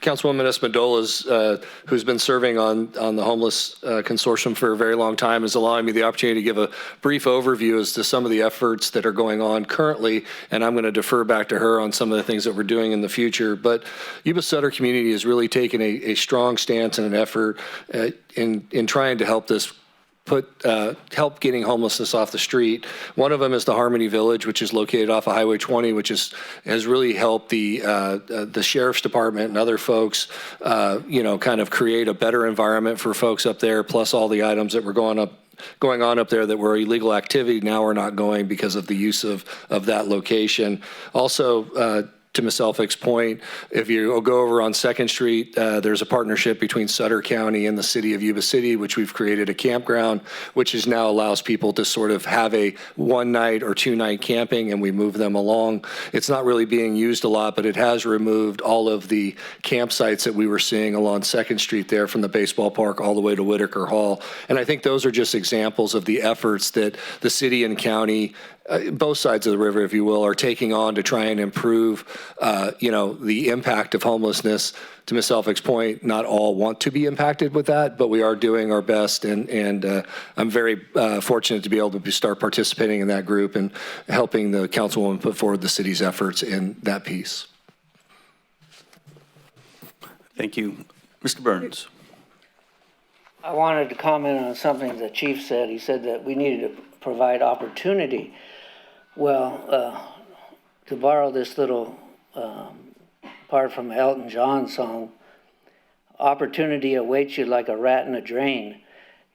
Councilwoman Espindola, who's been serving on the homeless consortium for a very long time, is allowing me the opportunity to give a brief overview as to some of the efforts that are going on currently, and I'm going to defer back to her on some of the things that we're doing in the future. But Yuba Sutter community has really taken a strong stance and an effort in trying to help this help getting homelessness off the street. One of them is the Harmony Village, which is located off of Highway 20, which has really helped the sheriff's department and other folks, kind of create a better environment for folks up there, plus all the items that were going on up there that were illegal activity now are not going because of the use of that location. Also, to Ms. Elphick's point, if you go over on 2nd Street, there's a partnership between Sutter County and the city of Yuba City, which we've created a campground, which is now allows people to sort of have a 1-night or 2-night camping, and we move them along. It's not really being used a lot, but it has removed all of the campsites that we were seeing along 2nd Street there from the baseball park all the way to Whitaker Hall. And I think those are just examples of the efforts that the city and county, both sides of the river, if you will, are taking on to try and improve, the impact of homelessness. To Ms. Elphick's point, not all want to be impacted with that, but we are doing our best, and I'm very fortunate to be able to start participating in that group and helping the councilwoman put forward the city's efforts in that piece. Thank you. Mr. Burns. I wanted to comment on something the chief said. He said that we needed to provide opportunity. Well, to borrow this little part from Elton John's song, opportunity awaits you like a rat in a drain.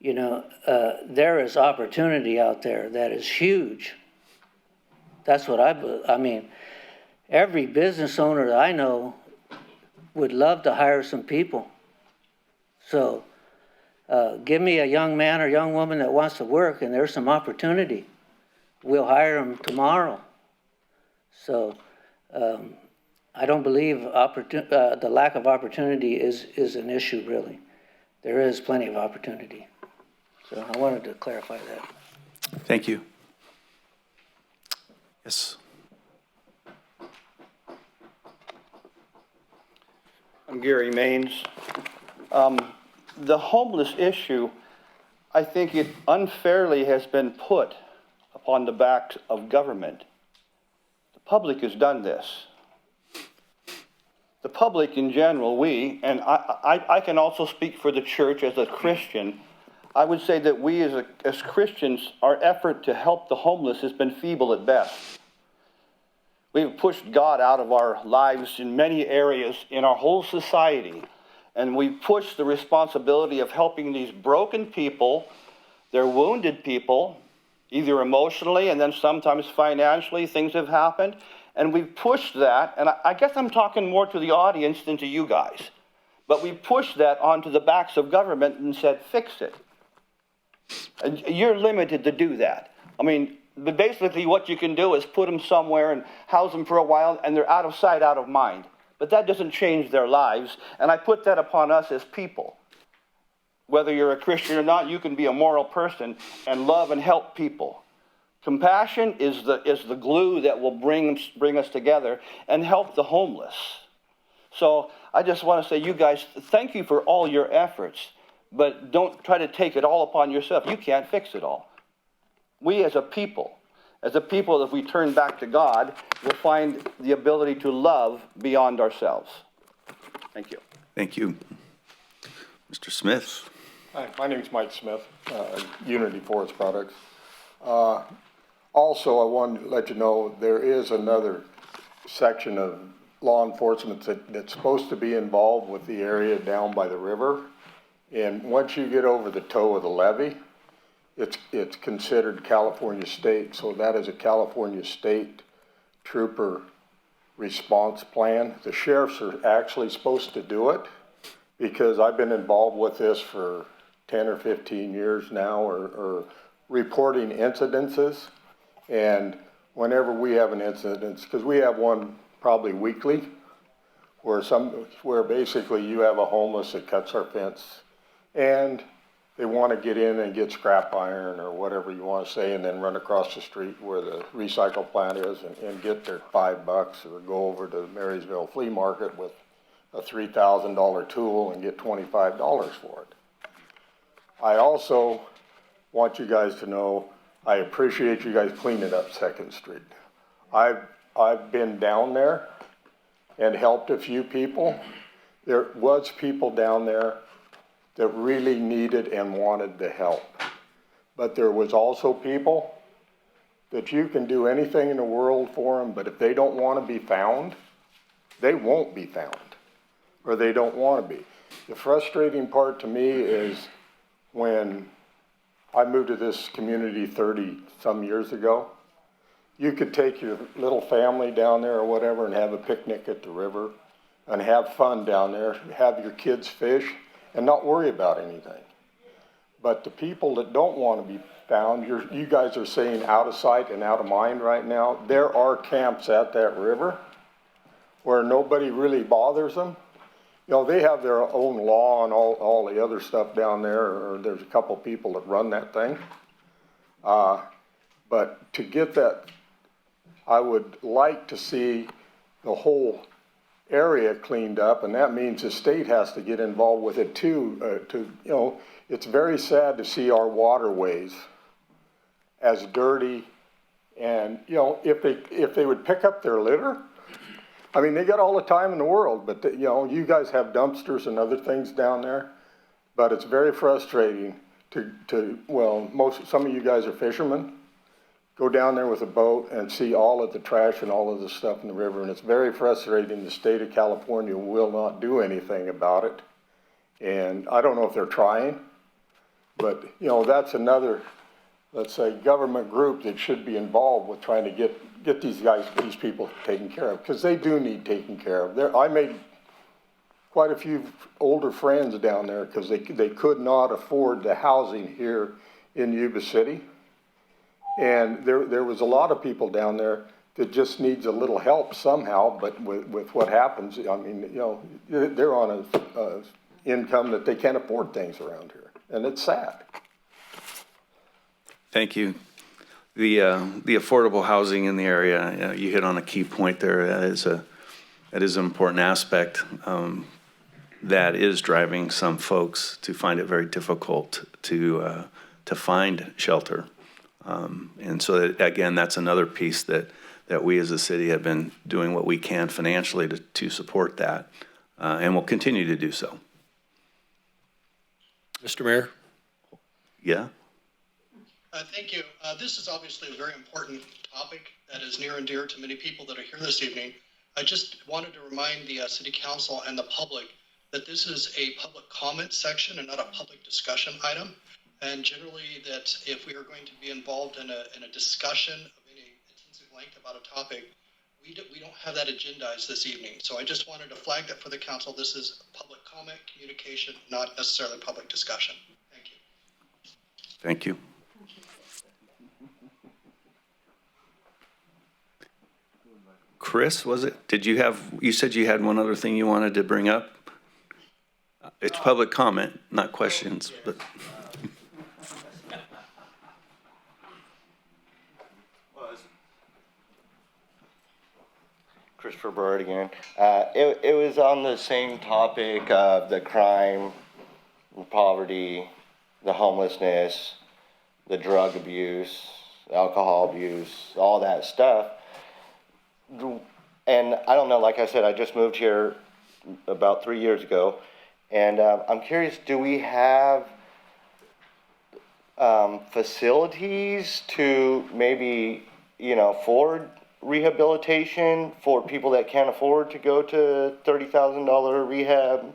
There is opportunity out there that is huge. That's what I mean, every business owner that I know would love to hire some people. So give me a young man or young woman that wants to work, and there's some opportunity. We'll hire them tomorrow. So I don't believe the lack of opportunity is an issue, really. There is plenty of opportunity. So I wanted to clarify that. Thank you. Yes. I'm Gary Maines. The homeless issue, I think it unfairly has been put upon the backs of government. The public has done this. The public in general, and I can also speak for the church as a Christian, I would say that we as Christians, our effort to help the homeless has been feeble at best. We've pushed God out of our lives in many areas in our whole society. And we push the responsibility of helping these broken people, they're wounded people, either emotionally and then sometimes financially, things have happened. And we've pushed that, and I guess I'm talking more to the audience than to you guys, but we pushed that onto the backs of government and said, fix it. And you're limited to do that. I mean, basically what you can do is put them somewhere and house them for a while, and they're out of sight, out of mind. But that doesn't change their lives, and I put that upon us as people. Whether you're a Christian or not, you can be a moral person and love and help people. Compassion is the glue that will bring us together and help the homeless. So I just want to say, you guys, thank you for all your efforts, but don't try to take it all upon yourself. You can't fix it all. We as a people, if we turn back to God, will find the ability to love beyond ourselves. Thank you. Thank you. Mr. Smith. Hi, my name is Mike Smith, Unity Forest Products. Also, I wanted to let you know there is another section of law enforcement that's supposed to be involved with the area down by the river. And once you get over the toe of the levee, it's considered California State. So that is a California State trooper response plan. The sheriffs are actually supposed to do it because I've been involved with this for 10 or 15 years now, or reporting incidences. And whenever we have an incident, because we have one probably weekly, where basically you have a homeless that cuts our fence and they want to get in and get scrap iron or whatever you want to say, and then run across the street where the recycle plant is and get their $5, or go over to Marysville Flea Market with a $3,000 tool and get $25 for it. I also want you guys to know I appreciate you guys cleaning up 2nd Street. I've been down there and helped a few people. There was people down there that really needed and wanted the help. but there was also people that you can do anything in the world for them, but if they don't want to be found, they won't be found, or they don't want to be. The frustrating part to me is when I moved to this community 30-some years ago, you could take your little family down there or whatever and have a picnic at the river and have fun down there, have your kids fish, and not worry about anything. But the people that don't want to be found, you guys are saying out of sight and out of mind right now. There are camps at that river where nobody really bothers them. You know, they have their own law and all the other stuff down there, or there's a couple people that run that thing. But to get that, I would like to see the whole area cleaned up, and that means the state has to get involved with it too. You know, it's very sad to see our waterways as dirty, and you know, if they would pick up their litter, I mean, they got all the time in the world, but you know, you guys have dumpsters and other things down there, but it's very frustrating some of you guys are fishermen, go down there with a boat and see all of the trash and all of the stuff in the river, and it's very frustrating. The state of California will not do anything about it, and I don't know if they're trying, but you know, that's another, let's say, government group that should be involved with trying to get these people taken care of, because they do need taken care of. I made quite a few older friends down there because they could not afford the housing here in Yuba City. And there was a lot of people down there that just needs a little help somehow, but with what happens, I mean, you know, they're on a income that they can't afford things around here, and it's sad. Thank you. The affordable housing in the area, you hit on a key point there. That is an important aspect that is driving some folks to find it very difficult to find shelter. And so that, again, that's another piece that we as a city have been doing what we can financially to support that, and will continue to do so. Mr. Mayor? Yeah? Thank you. This is obviously a very important topic that is near and dear to many people that are here this evening. I just wanted to remind the City Council and the public that this is a public comment section and not a public discussion item. And generally that if we are going to be involved in a discussion of any intensive length about a topic, we don't have that agendized this evening. So I just wanted to flag that for the council. This is public comment, communication, not necessarily public discussion. Thank you. Thank you. Chris, was it? You said you had one other thing you wanted to bring up? It's public comment, not questions, but. Christopher Bird again. It was on the same topic of the crime, the poverty, the homelessness, the drug abuse, alcohol abuse, all that stuff. And I don't know, like I said, I just moved here about 3 years ago. And I'm curious, do we have facilities to maybe, afford rehabilitation for people that can't afford to go to $30,000 rehab,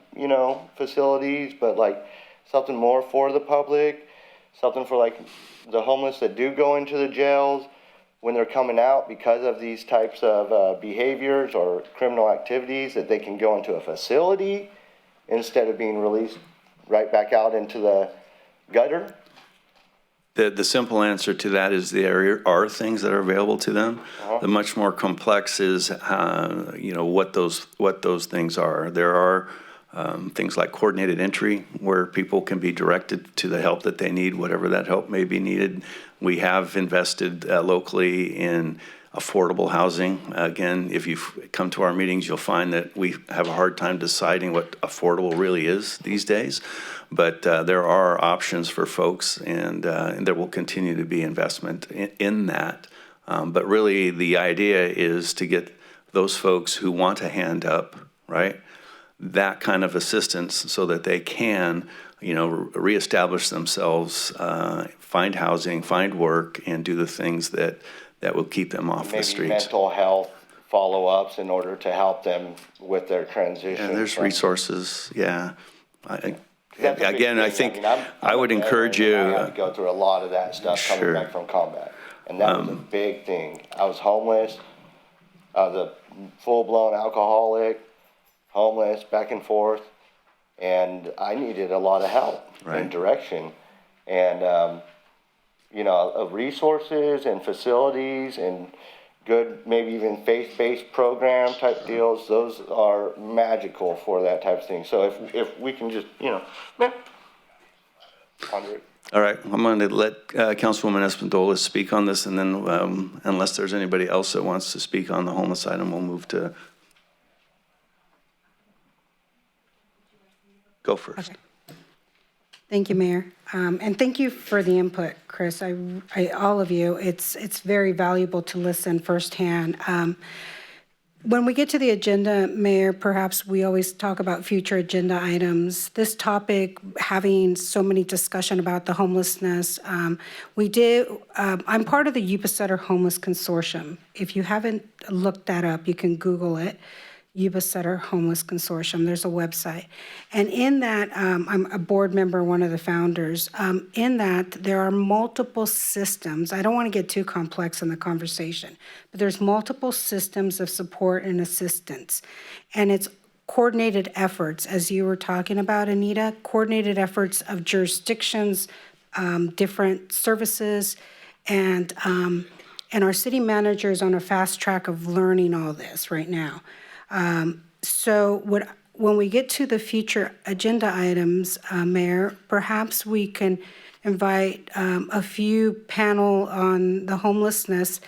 facilities, but like something more for the public, something for like the homeless that do go into the jails when they're coming out because of these types of behaviors or criminal activities, that they can go into a facility instead of being released right back out into the gutter? The simple answer to that is there are things that are available to them. The much more complex is, what those things are. There are things like coordinated entry, where people can be directed to the help that they need, whatever that help may be needed. We have invested locally in affordable housing. Again, if you've come to our meetings, you'll find that we have a hard time deciding what affordable really is these days. But there are options for folks, and there will continue to be investment in that. But really, the idea is to get those folks who want a hand up, right, that kind of assistance so that they can reestablish themselves, find housing, find work, and do the things that will keep them off the Maybe streets. mental health follow-ups in order to help them with their transition. And there's resources, yeah. That's a big Again, I thing. think I'm I would a veteran, encourage and you. I had to go through a lot of that stuff Sure. coming back from combat. And that was a big thing. I was homeless. I was a full-blown alcoholic, homeless, back and forth. And I needed a lot of help and direction. And, of resources and facilities and good, maybe even faith-based program type deals, those are magical for that type of thing. So if we can just, ponder it. All right, I'm going to let Councilwoman Espandola speak on this, and then unless there's anybody else that wants to speak on the homeless item, we'll move to go first. Okay. Thank you, Mayor. And thank you for the input, Chris. All of you, it's very valuable to listen firsthand. When we get to the agenda, Mayor, perhaps we always talk about future agenda items. This topic, having so many discussion about the homelessness, I'm part of the Yuba City Homeless Consortium. If you haven't looked that up, you can Google it. Yuba City Homeless Consortium. There's a website. And in that, I'm a board member, one of the founders. In that, there are multiple systems. I don't want to get too complex in the conversation, but there's multiple systems of support and assistance. And it's coordinated efforts, as you were talking about, Anita, coordinated efforts of jurisdictions, different services, and our city manager is on a fast track of learning all this right now. When we get to the future agenda items, Mayor, perhaps we can invite a few panel on the homelessness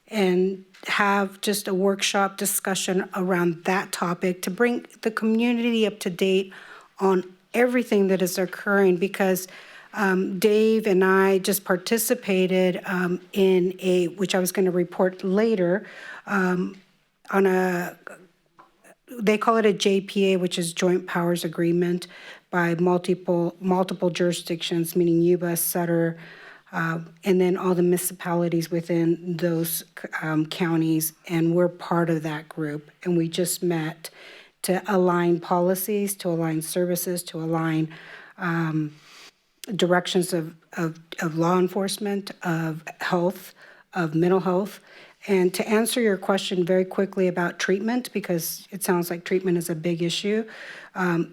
and have just a workshop discussion around that topic to bring the community up to date on everything that is occurring, because Dave and I just participated in which I was going to report later, they call it a JPA, which is Joint Powers Agreement by multiple jurisdictions, meaning Yuba, Sutter, and then all the municipalities within those counties. And we're part of that group. And we just met to align policies, to align services, to align directions of law enforcement, of health, of mental health. And to answer your question very quickly about treatment, because it sounds like treatment is a big issue,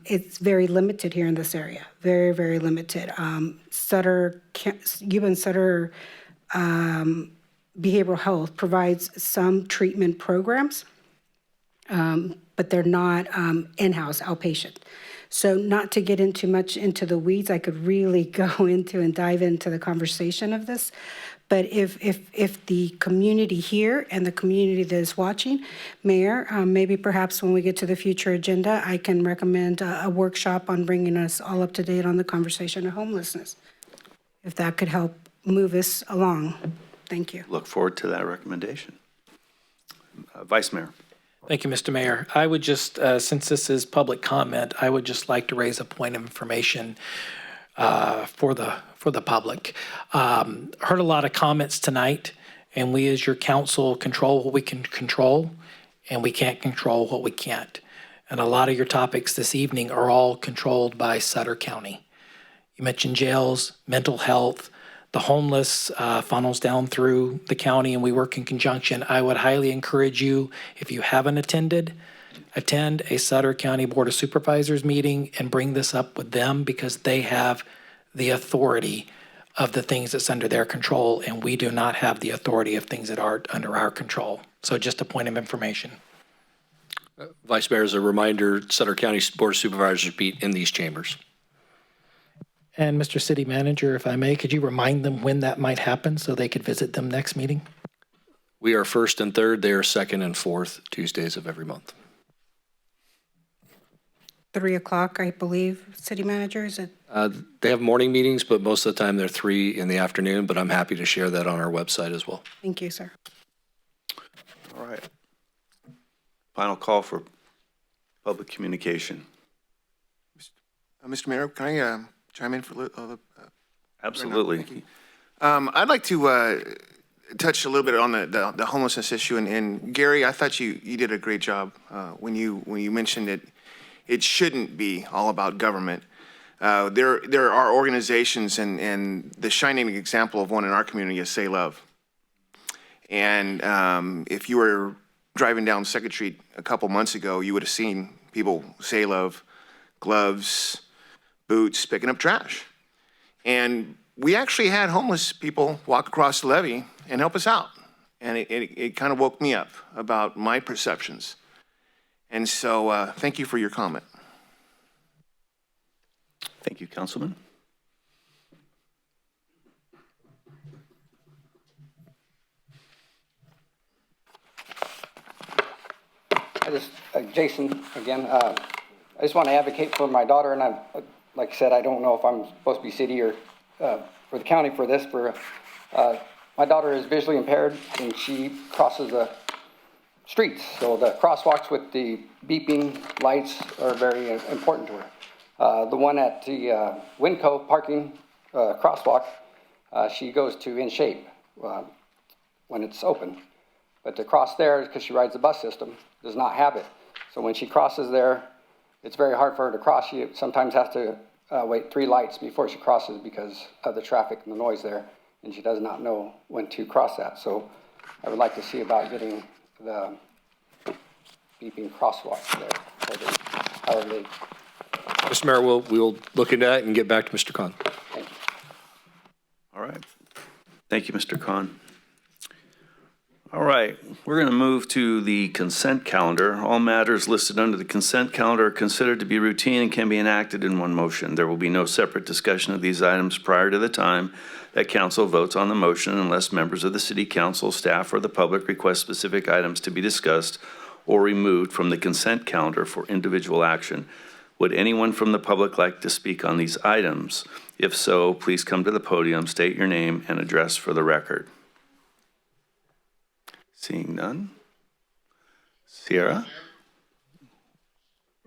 it's very limited here in this area, very, very limited. Yuba and Sutter Behavioral Health provides some treatment programs, but they're not in-house, outpatient. So not to get into much into the weeds, I could really go into and dive into the conversation of this. But if the community here and the community that is watching, Mayor, maybe perhaps when we get to the future agenda, I can recommend a workshop on bringing us all up to date on the conversation of homelessness, if that could help move us along. Thank you. Look forward to that recommendation. Vice Mayor. Thank you, Mr. Mayor. I would just, since this is public comment, I would just like to raise a point of information for the public. Heard a lot of comments tonight, and we as your council control what we can control, and we can't control what we can't. And a lot of your topics this evening are all controlled by Sutter County. You mentioned jails, mental health, the homeless funnels down through the county, and we work in conjunction. I would highly encourage you, if you haven't attend a Sutter County Board of Supervisors meeting and bring this up with them, because they have the authority of the things that's under their control, and we do not have the authority of things that aren't under our control. So just a point of information. Vice Mayor, as a reminder, Sutter County Board of Supervisors meet in these chambers. And Mr. City Manager, if I may, could you remind them when that might happen so they could visit them next meeting? We are first and third. They are second and fourth Tuesdays of every month. 3 o'clock, I believe, City Manager, is it? They have morning meetings, but most of the time they're 3 in the afternoon, but I'm happy to share that on our website as well. Thank you, sir. All right. Final call for public communication. Mr. Mayor, can I chime in for Absolutely. Thank you. I'd like to touch a little bit on the homelessness issue. And Gary, I thought you did a great job when you mentioned that it shouldn't be all about government. There are organizations, and the shining example of one in our community is Say Love. And if you were driving down 2nd Street a couple months ago, you would have seen people Say Love, gloves, boots, picking up trash. And we actually had homeless people walk across the levee and help us out. And it kind of woke me up about my perceptions. And so thank you for your comment. Thank you, Councilman. Jason, again, I just want to advocate for my daughter, and like I said, I don't know if I'm supposed to be city or for the county for this. My daughter is visually impaired, and she crosses the streets, so the crosswalks with the beeping lights are very important to her. The one at the Winco parking crosswalk, she goes to in shape when it's open. But to cross there, because she rides the bus system, does not have it. So when she crosses there, it's very hard for her to cross. She sometimes has to wait 3 lights before she crosses because of the traffic and the noise there, and she does not know when to cross that. So I would like to see about getting the beeping crosswalks there. Mr. Mayor, we'll look into that and get back to Mr. Khan. Thank you. All right. Thank you, Mr. Khan. All right, we're going to move to the consent calendar. All matters listed under the consent calendar are considered to be routine and can be enacted in one motion. There will be no separate discussion of these items prior to the time that council votes on the motion unless members of the city council, staff, or the public request specific items to be discussed or removed from the consent calendar for individual action. Would anyone from the public like to speak on these items? If so, please come to the podium, state your name and address for the record. Seeing none. Sierra?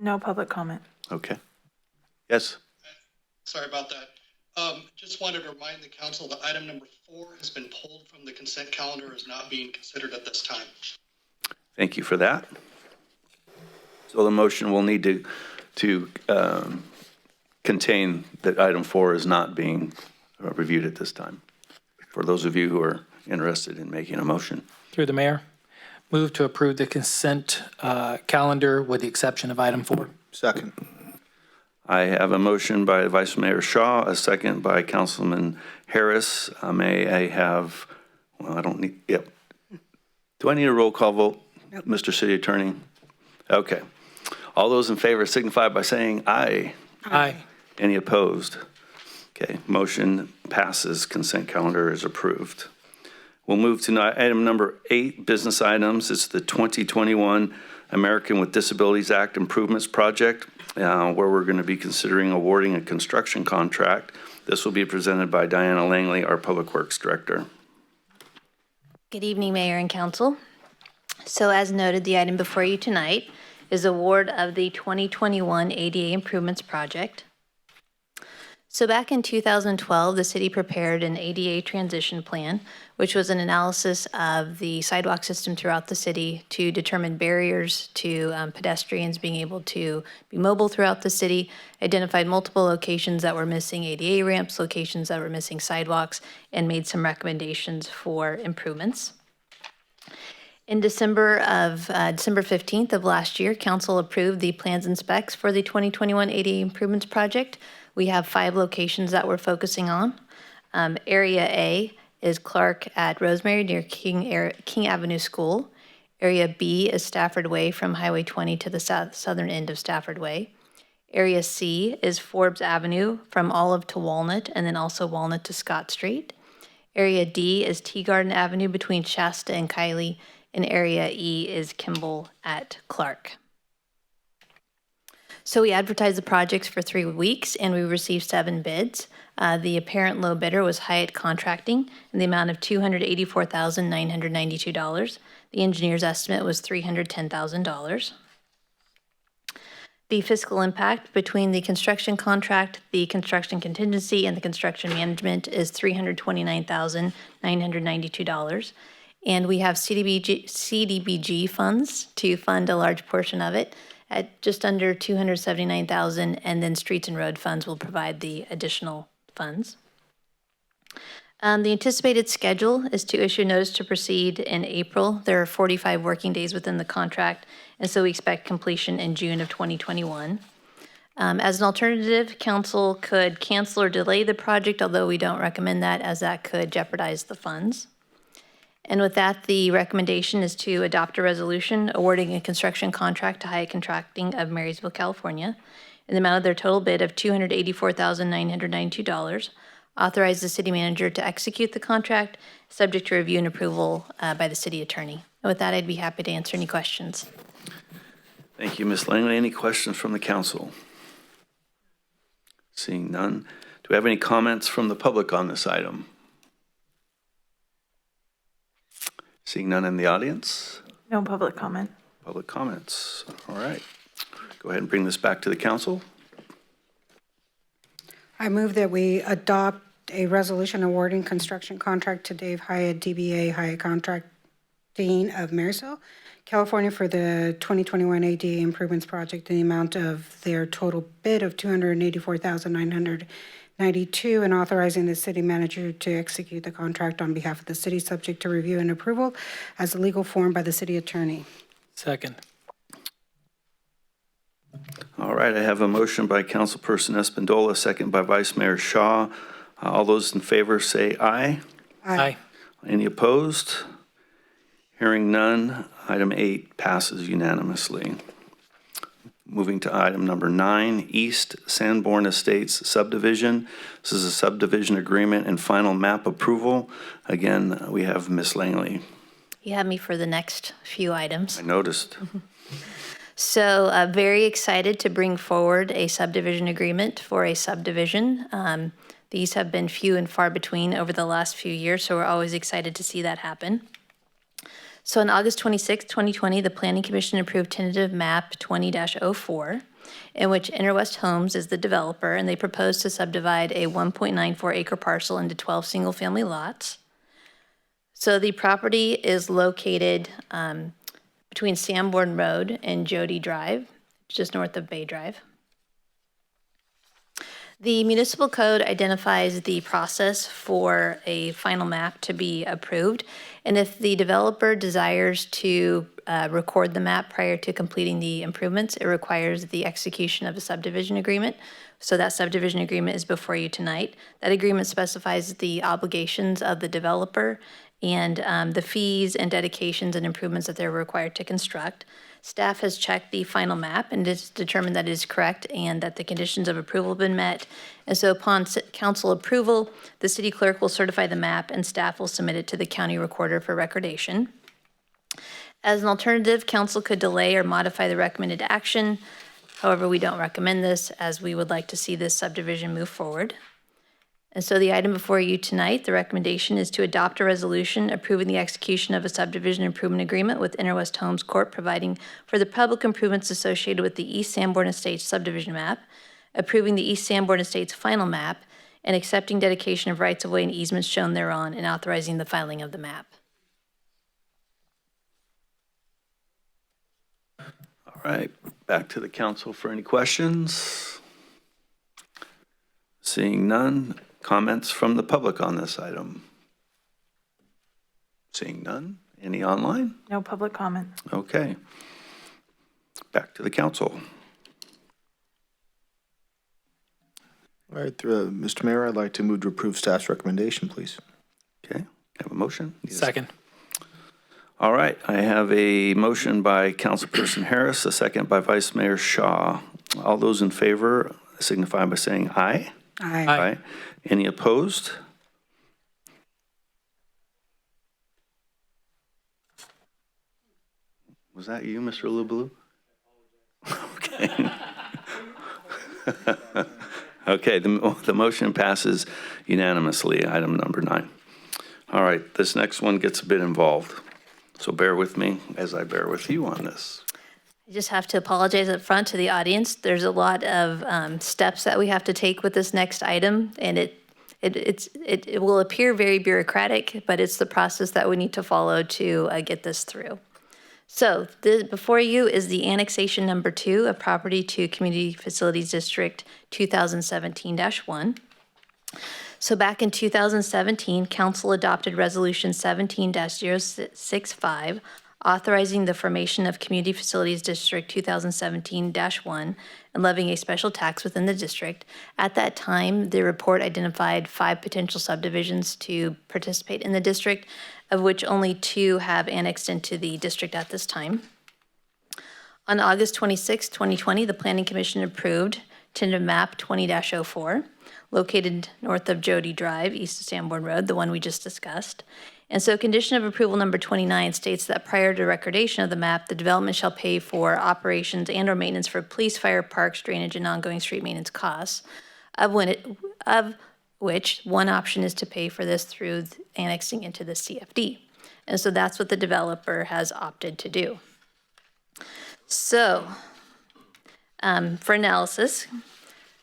No public comment. Okay. Yes. Sorry about that. Just wanted to remind the council that item number 4 has been pulled from the consent calendar, is not being considered at this time. Thank you for that. So the motion will need to contain that item 4 is not being reviewed at this time. For those of you who are interested in making a motion. Through the mayor, move to approve the consent calendar with the exception of item 4. Second. I have a motion by Vice Mayor Shaw, a second by Councilman Harris. May I have, well, I don't need, yep. Do I need a roll call vote, nope. Mr. City Attorney? Okay. All those in favor signify by saying aye. Aye. Any opposed? Okay, motion passes. Consent calendar is approved. We'll move to item number 8, business items. It's the 2021 American with Disabilities Act Improvements Project, where we're going to be considering awarding a construction contract. This will be presented by Diana Langley, our Public Works Director. Good evening, Mayor and Council. So as noted, the item before you tonight is award of the 2021 ADA Improvements Project. So back in 2012, the city prepared an ADA transition plan, which was an analysis of the sidewalk system throughout the city to determine barriers to pedestrians being able to be mobile throughout the city, identified multiple locations that were missing ADA ramps, locations that were missing sidewalks, and made some recommendations for improvements. In December 15th of last year, council approved the plans and specs for the 2021 ADA Improvements Project. We have 5 locations that we're focusing on. Area A is Clark at Rosemary near King Avenue School. Area B is Stafford Way from Highway 20 to the southern end of Stafford Way. Area C is Forbes Avenue from Olive to Walnut, and then also Walnut to Scott Street. Area D is Tea Garden Avenue between Shasta and Kiley, and Area E is Kimball at Clark. So we advertised the projects for 3 weeks, and we received 7 bids. The apparent low bidder was Hyatt Contracting in the amount of $284,992. The engineer's estimate was $310,000. The fiscal impact between the construction contract, the construction contingency, and the construction management is $329,992. And we have CDBG funds to fund a large portion of it at just under $279,000, and then streets and road funds will provide the additional funds. The anticipated schedule is to issue notice to proceed in April. There are 45 working days within the contract, and so we expect completion in June of 2021. As an alternative, council could cancel or delay the project, although we don't recommend that, as that could jeopardize the funds. And with that, the recommendation is to adopt a resolution awarding a construction contract to Hyatt Contracting of Marysville, California, in the amount of their total bid of $284,992. Authorize the city manager to execute the contract, subject to review and approval by the city attorney. And with that, I'd be happy to answer any questions. Thank you, Ms. Langley. Any questions from the council? Seeing none. Do we have any comments from the public on this item? Seeing none in the audience? No public comment. Public comments. All right. Go ahead and bring this back to the council. I move that we adopt a resolution awarding construction contract to Dave Hyatt, DBA Hyatt Contracting of Marysville, California, for the 2021 ADA Improvements Project in the amount of their total bid of $284,992, and authorizing the city manager to execute the contract on behalf of the city, subject to review and approval as a legal form by the city attorney. Second. All right, I have a motion by Councilperson Espandola, second by Vice Mayor Shaw. All those in favor say aye. Aye. Any opposed? Hearing none, item 8 passes unanimously. Moving to item number 9, East Sanborn Estates subdivision. This is a subdivision agreement and final map approval. Again, we have Ms. Langley. You have me for the next few items. I noticed. So very excited to bring forward a subdivision agreement for a subdivision. These have been few and far between over the last few years, so we're always excited to see that happen. So on August 26, 2020, the Planning Commission approved tentative map 20-04, in which Interwest Homes is the developer, and they propose to subdivide a 1.94 acre parcel into 12 single-family lots. So the property is located between Sanborn Road and Jody Drive, just north of Bay Drive. The municipal code identifies the process for a final map to be approved, and if the developer desires to record the map prior to completing the improvements, it requires the execution of a subdivision agreement. So that subdivision agreement is before you tonight. That agreement specifies the obligations of the developer and the fees and dedications and improvements that they're required to construct. Staff has checked the final map and has determined that it is correct and that the conditions of approval have been met. And so upon council approval, the city clerk will certify the map and staff will submit it to the county recorder for recordation. As an alternative, council could delay or modify the recommended action. However, we don't recommend this, as we would like to see this subdivision move forward. And so the item before you tonight, the recommendation is to adopt a resolution approving the execution of a subdivision improvement agreement with Interwest Homes Corp., providing for the public improvements associated with the East Sanborn Estates subdivision map, approving the East Sanborn Estates final map, and accepting dedication of rights-of-way and easements shown thereon, and authorizing the filing of the map. All right, back to the council for any questions. Seeing none. Comments from the public on this item? Seeing none. Any online? No public comment. Okay. Back to the council. All right, Mr. Mayor, I'd like to move to approve staff's recommendation, please. Okay, have a motion? Second. All right, I have a motion by Councilperson Harris, a second by Vice Mayor Shaw. All those in favor signify by saying aye. Aye. Aye. Any opposed? Was that you, Mr. Lubaloo? Okay. Okay, the motion passes unanimously, item number 9. All right, this next one gets a bit involved, so bear with me as I bear with you on this. I just have to apologize up front to the audience. There's a lot of steps that we have to take with this next item, and it will appear very bureaucratic, but it's the process that we need to follow to get this through. So before you is the annexation number 2 of property to Community Facilities District 2017-1. So back in 2017, Council adopted Resolution 17-065, authorizing the formation of Community Facilities District 2017-1 and levying a special tax within the district. At that time, the report identified 5 potential subdivisions to participate in the district, of which only 2 have annexed into the district at this time. On August 26, 2020, the Planning Commission approved tentative map 20-04, located north of Jody Drive, east of Sanborn Road, the one we just discussed. And so condition of approval number 29 states that prior to recordation of the map, the development shall pay for operations and or maintenance for police, fire, parks, drainage, and ongoing street maintenance costs, of which one option is to pay for this through annexing into the CFD. And so that's what the developer has opted to do. So for analysis,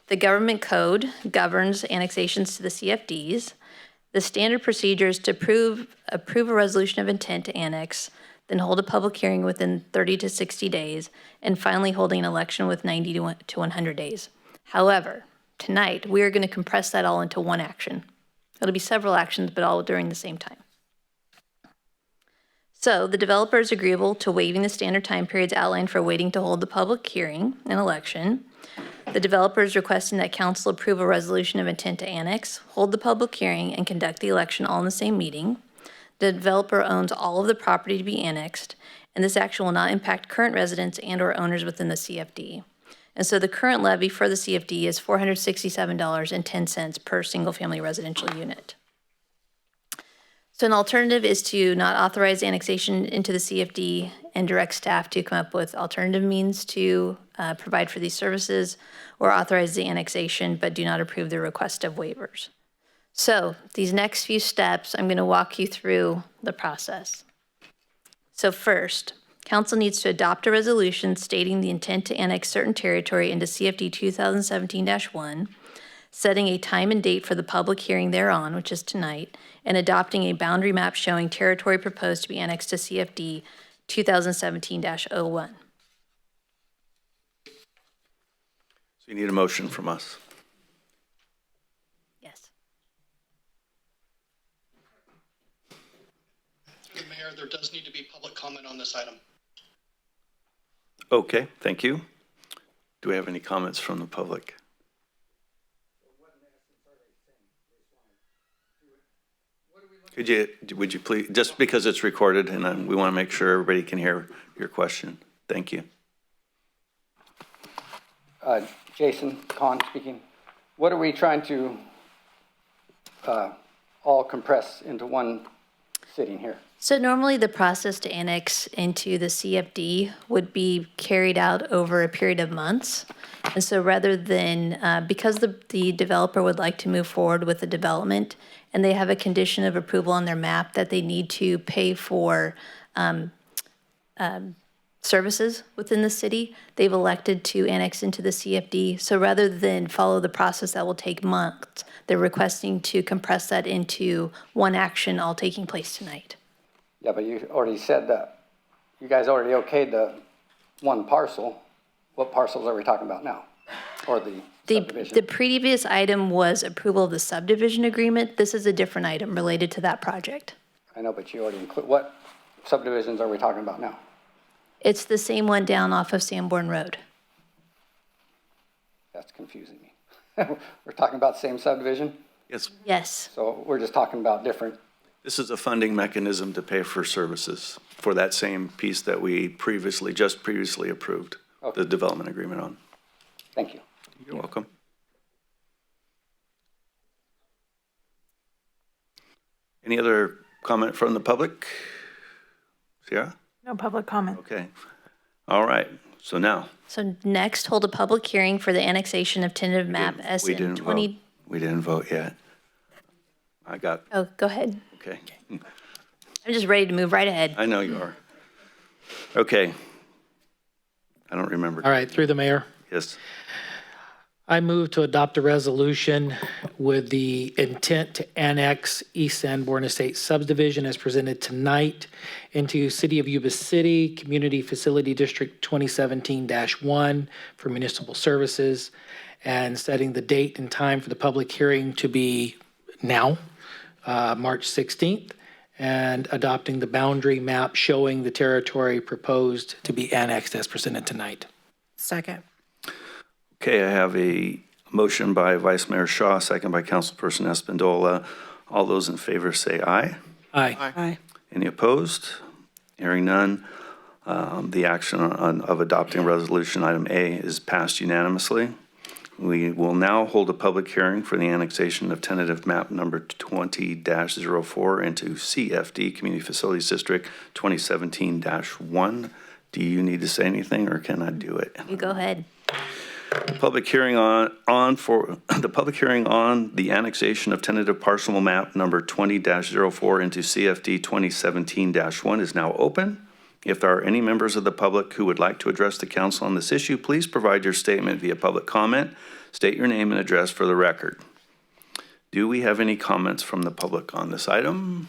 the government code governs annexations to the CFDs. The standard procedure is to approve a resolution of intent to annex, then hold a public hearing within 30 to 60 days, and finally holding an election with 90 to 100 days. However, tonight, we are going to compress that all into one action. It'll be several actions, but all during the same time. So the developer is agreeable to waiving the standard time periods outlined for waiting to hold the public hearing and election. The developer is requesting that council approve a resolution of intent to annex, hold the public hearing, and conduct the election all in the same meeting. The developer owns all of the property to be annexed, and this action will not impact current residents and or owners within the CFD. And so the current levy for the CFD is $467.10 per single-family residential unit. So an alternative is to not authorize annexation into the CFD and direct staff to come up with alternative means to provide for these services, or authorize the annexation but do not approve the request of waivers. So these next few steps, I'm going to walk you through the process. So first, council needs to adopt a resolution stating the intent to annex certain territory into CFD 2017-1, setting a time and date for the public hearing thereon, which is tonight, and adopting a boundary map showing territory proposed to be annexed to CFD 2017-01. So you need a motion from us. Yes. Through the mayor, there does need to be public comment on this item. Okay, thank you. Do we have any comments from the public? Would you please, just because it's recorded and we want to make sure everybody can hear your question. Thank you. Jason Kahn speaking. What are we trying to all compress into one sitting here? So normally the process to annex into the CFD would be carried out over a period of months. And so rather than, because the developer would like to move forward with the development and they have a condition of approval on their map that they need to pay for services within the city, they've elected to annex into the CFD. So rather than follow the process that will take months, they're requesting to compress that into one action all taking place tonight. Yeah, but you already said that you guys already okayed the one parcel. What parcels are we talking about now? Or the subdivision? The previous item was approval of the subdivision agreement. This is a different item related to that project. I know, but you already include, what subdivisions are we talking about now? It's the same one down off of Sanborn Road. That's confusing me. We're talking about the same subdivision? Yes. Yes. So we're just talking about different. This is a funding mechanism to pay for services for that same piece that we previously approved the development agreement on. Thank you. You're welcome. Any other comment from the public? Sierra? No public comment. Okay. All right. So now. So next, hold a public hearing for the annexation of tentative map SN 20. We didn't vote yet. Oh, go ahead. Okay. I'm just ready to move right ahead. I know you are. Okay. I don't remember. All right, through the mayor. Yes. I move to adopt a resolution with the intent to annex East Sanborn Estates subdivision as presented tonight into City of Yuba City Community Facility District 2017-1 for municipal services, and setting the date and time for the public hearing to be now, March 16th, and adopting the boundary map showing the territory proposed to be annexed as presented tonight. Second. Okay, I have a motion by Vice Mayor Shaw, second by Councilperson Espandola. All those in favor say aye. Aye. Aye. Any opposed? Hearing none. The action of adopting resolution item A is passed unanimously. We will now hold a public hearing for the annexation of tentative map number 20-04 into CFD, Community Facilities District 2017-1. Do you need to say anything, or can I do it? You go ahead. Public hearing on the annexation of tentative parcel map number 20-04 into CFD 2017-1 is now open. If there are any members of the public who would like to address the council on this issue, please provide your statement via public comment. State your name and address for the record. Do we have any comments from the public on this item?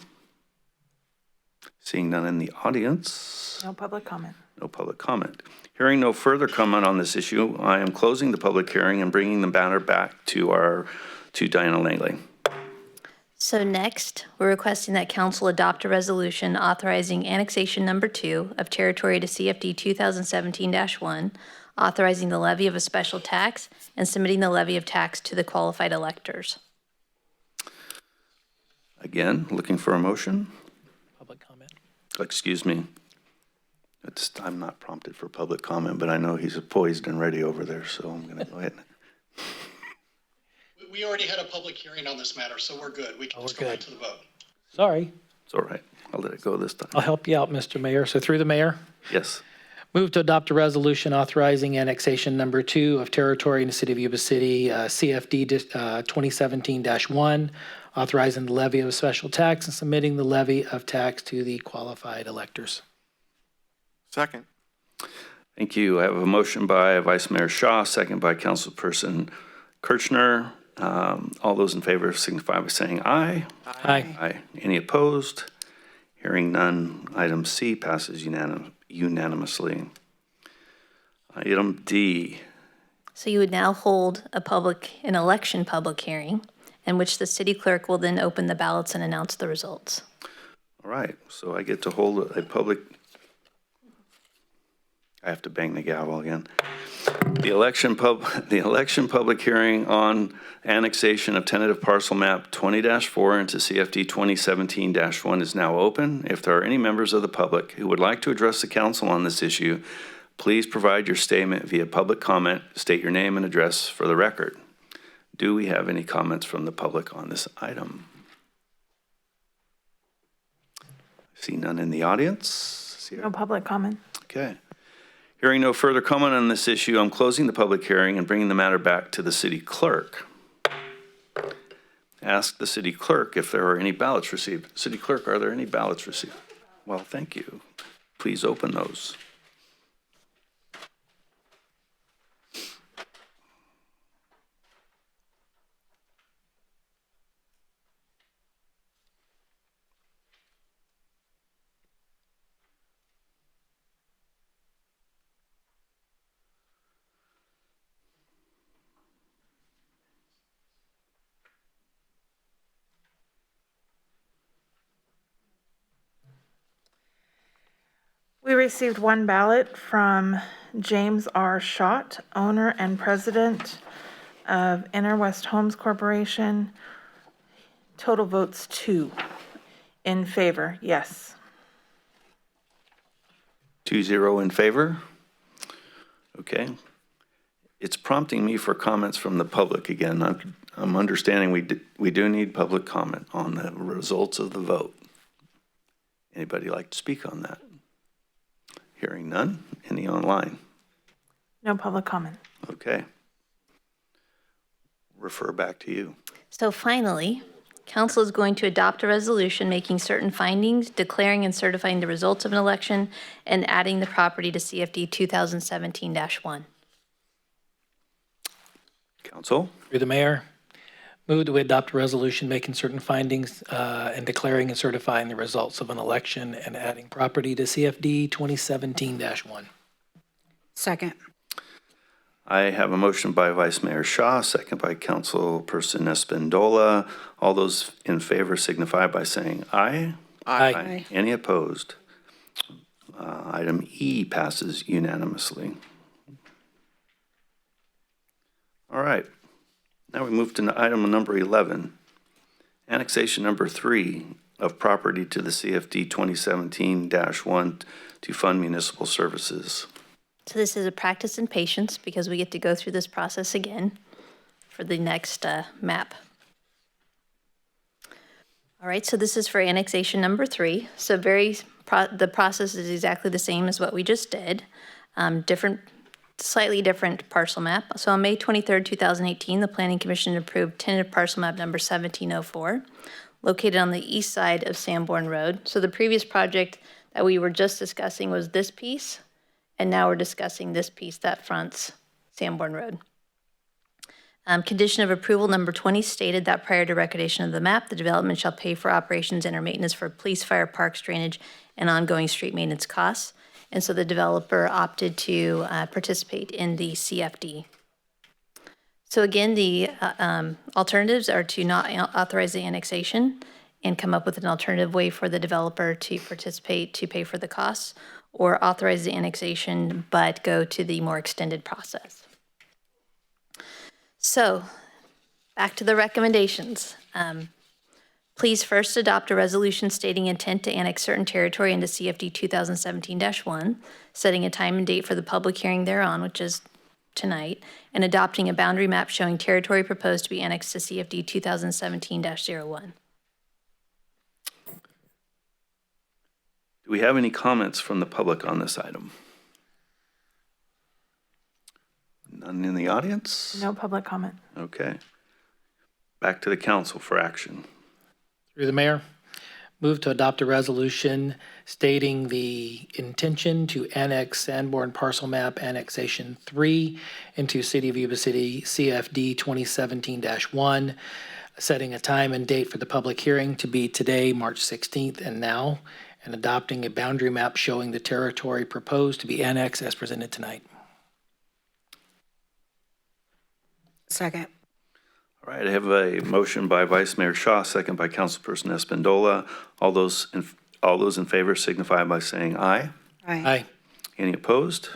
Seeing none in the audience. No public comment. No public comment. Hearing no further comment on this issue, I am closing the public hearing and bringing the matter back to Diana Langley. So next, we're requesting that council adopt a resolution authorizing annexation number 2 of territory to CFD 2017-1, authorizing the levy of a special tax and submitting the levy of tax to the qualified electors. Again, looking for a motion. Public comment. Excuse me. I'm not prompted for public comment, but I know he's poised and ready over there, so I'm going to go ahead. We already had a public hearing on this matter, so we're good. We can just go right to the vote. Sorry. It's all right. I'll let it go this time. I'll help you out, Mr. Mayor. So through the mayor. Yes. Move to adopt a resolution authorizing annexation number 2 of territory in the City of Yuba City, CFD 2017-1, authorizing the levy of a special tax and submitting the levy of tax to the qualified electors. Second. Thank you. I have a motion by Vice Mayor Shaw, second by Councilperson Kirchner. All those in favor signify by saying aye. Aye. Aye. Any opposed? Hearing none, item C passes unanimously. Item D. So you would now hold an election public hearing in which the city clerk will then open the ballots and announce the results. All right, so I get to hold a public, I have to bang the gavel again. The election public hearing on annexation of tentative parcel map 20-4 into CFD 2017-1 is now open. If there are any members of the public who would like to address the council on this issue, please provide your statement via public comment. State your name and address for the record. Do we have any comments from the public on this item? See none in the audience. No public comment. Okay. Hearing no further comment on this issue, I'm closing the public hearing and bringing the matter back to the city clerk. Ask the city clerk if there are any ballots received. City clerk, are there any ballots received? Well, thank you. Please open those. We received one ballot from James R. Schott, owner and president of Inner West Homes Corporation. Total votes 2. In favor, yes. 2-0 in favor. Okay. It's prompting me for comments from the public again. I'm understanding we do need public comment on the results of the vote. Anybody like to speak on that? Hearing none. Any online? No public comment. Okay. Refer back to you. So finally, council is going to adopt a resolution making certain findings, declaring and certifying the results of an election, and adding the property to CFD 2017-1. Council? Through the mayor, move that we adopt a resolution making certain findings and declaring and certifying the results of an election and adding property to CFD 2017-1. Second. I have a motion by Vice Mayor Shaw, second by Councilperson Espandola. All those in favor signify by saying aye. Aye. Any opposed? Item E passes unanimously. All right. Now we move to item number 11, annexation number 3 of property to the CFD 2017-1 to fund municipal services. So this is a practice in patience because we get to go through this process again for the next map. All right, so this is for annexation number 3. So the process is exactly the same as what we just did. Slightly different parcel map. So on May 23rd, 2018, the Planning Commission approved tentative parcel map number 1704, located on the east side of Sanborn Road. So the previous project that we were just discussing was this piece, and now we're discussing this piece that fronts Sanborn Road. Condition of approval number 20 stated that prior to recordation of the map, the development shall pay for operations and or maintenance for police, fire, parks, drainage, and ongoing street maintenance costs. And so the developer opted to participate in the CFD. So again, the alternatives are to not authorize the annexation and come up with an alternative way for the developer to participate to pay for the costs, or authorize the annexation but go to the more extended process. So back to the recommendations. Please first adopt a resolution stating intent to annex certain territory into CFD 2017-1, setting a time and date for the public hearing thereon, which is tonight, and adopting a boundary map showing territory proposed to be annexed to CFD 2017-01. Do we have any comments from the public on this item? None in the audience? No public comment. Okay. Back to the council for action. Through the mayor, move to adopt a resolution stating the intention to annex Sanborn Parcel Map Annexation 3 into City of Yuba City CFD 2017-1, setting a time and date for the public hearing to be today, March 16th and now, and adopting a boundary map showing the territory proposed to be annexed as presented tonight. Second. All right, I have a motion by Vice Mayor Shaw, second by Councilperson Espandola. All those in favor signify by saying aye. Aye. Any opposed?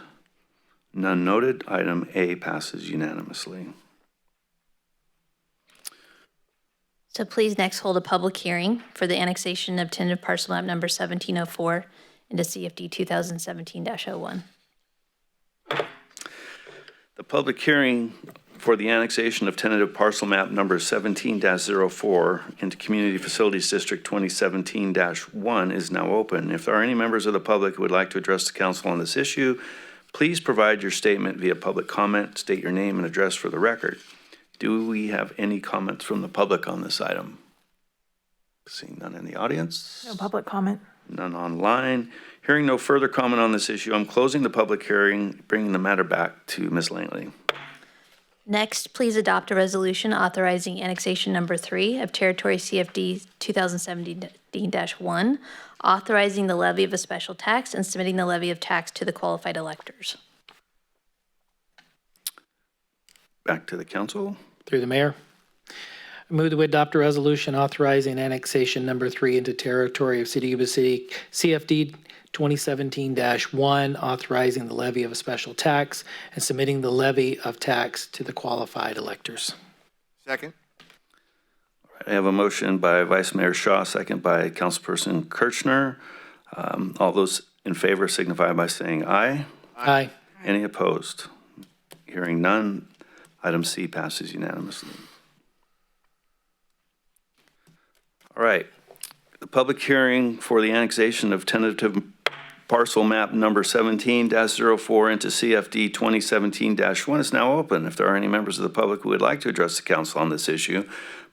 None noted. Item A passes unanimously. So please next hold a public hearing for the annexation of tentative parcel map number 1704 into CFD 2017-01. The public hearing for the annexation of tentative parcel map number 17-04 into Community Facilities District 2017-1 is now open. If there are any members of the public who would like to address the council on this issue, please provide your statement via public comment, state your name and address for the record. Do we have any comments from the public on this item? Seeing none in the audience. No public comment. None online. Hearing no further comment on this issue, I'm closing the public hearing, bringing the matter back to Ms. Langley. Next, please adopt a resolution authorizing annexation number 3 of territory CFD 2017-1, authorizing the levy of a special tax and submitting the levy of tax to the qualified electors. Back to the council. Through the mayor, I move that we adopt a resolution authorizing annexation number 3 into territory of City of Yuba City, CFD 2017-1, authorizing the levy of a special tax and submitting the levy of tax to the qualified electors. Second. All right, I have a motion by Vice Mayor Shaw, second by Councilperson Kirchner. All those in favor signify by saying aye. Aye. Any opposed? Hearing none, item C passes unanimously. All right, the public hearing for the annexation of tentative parcel map number 17-04 into CFD 2017-1 is now open. If there are any members of the public who would like to address the council on this issue,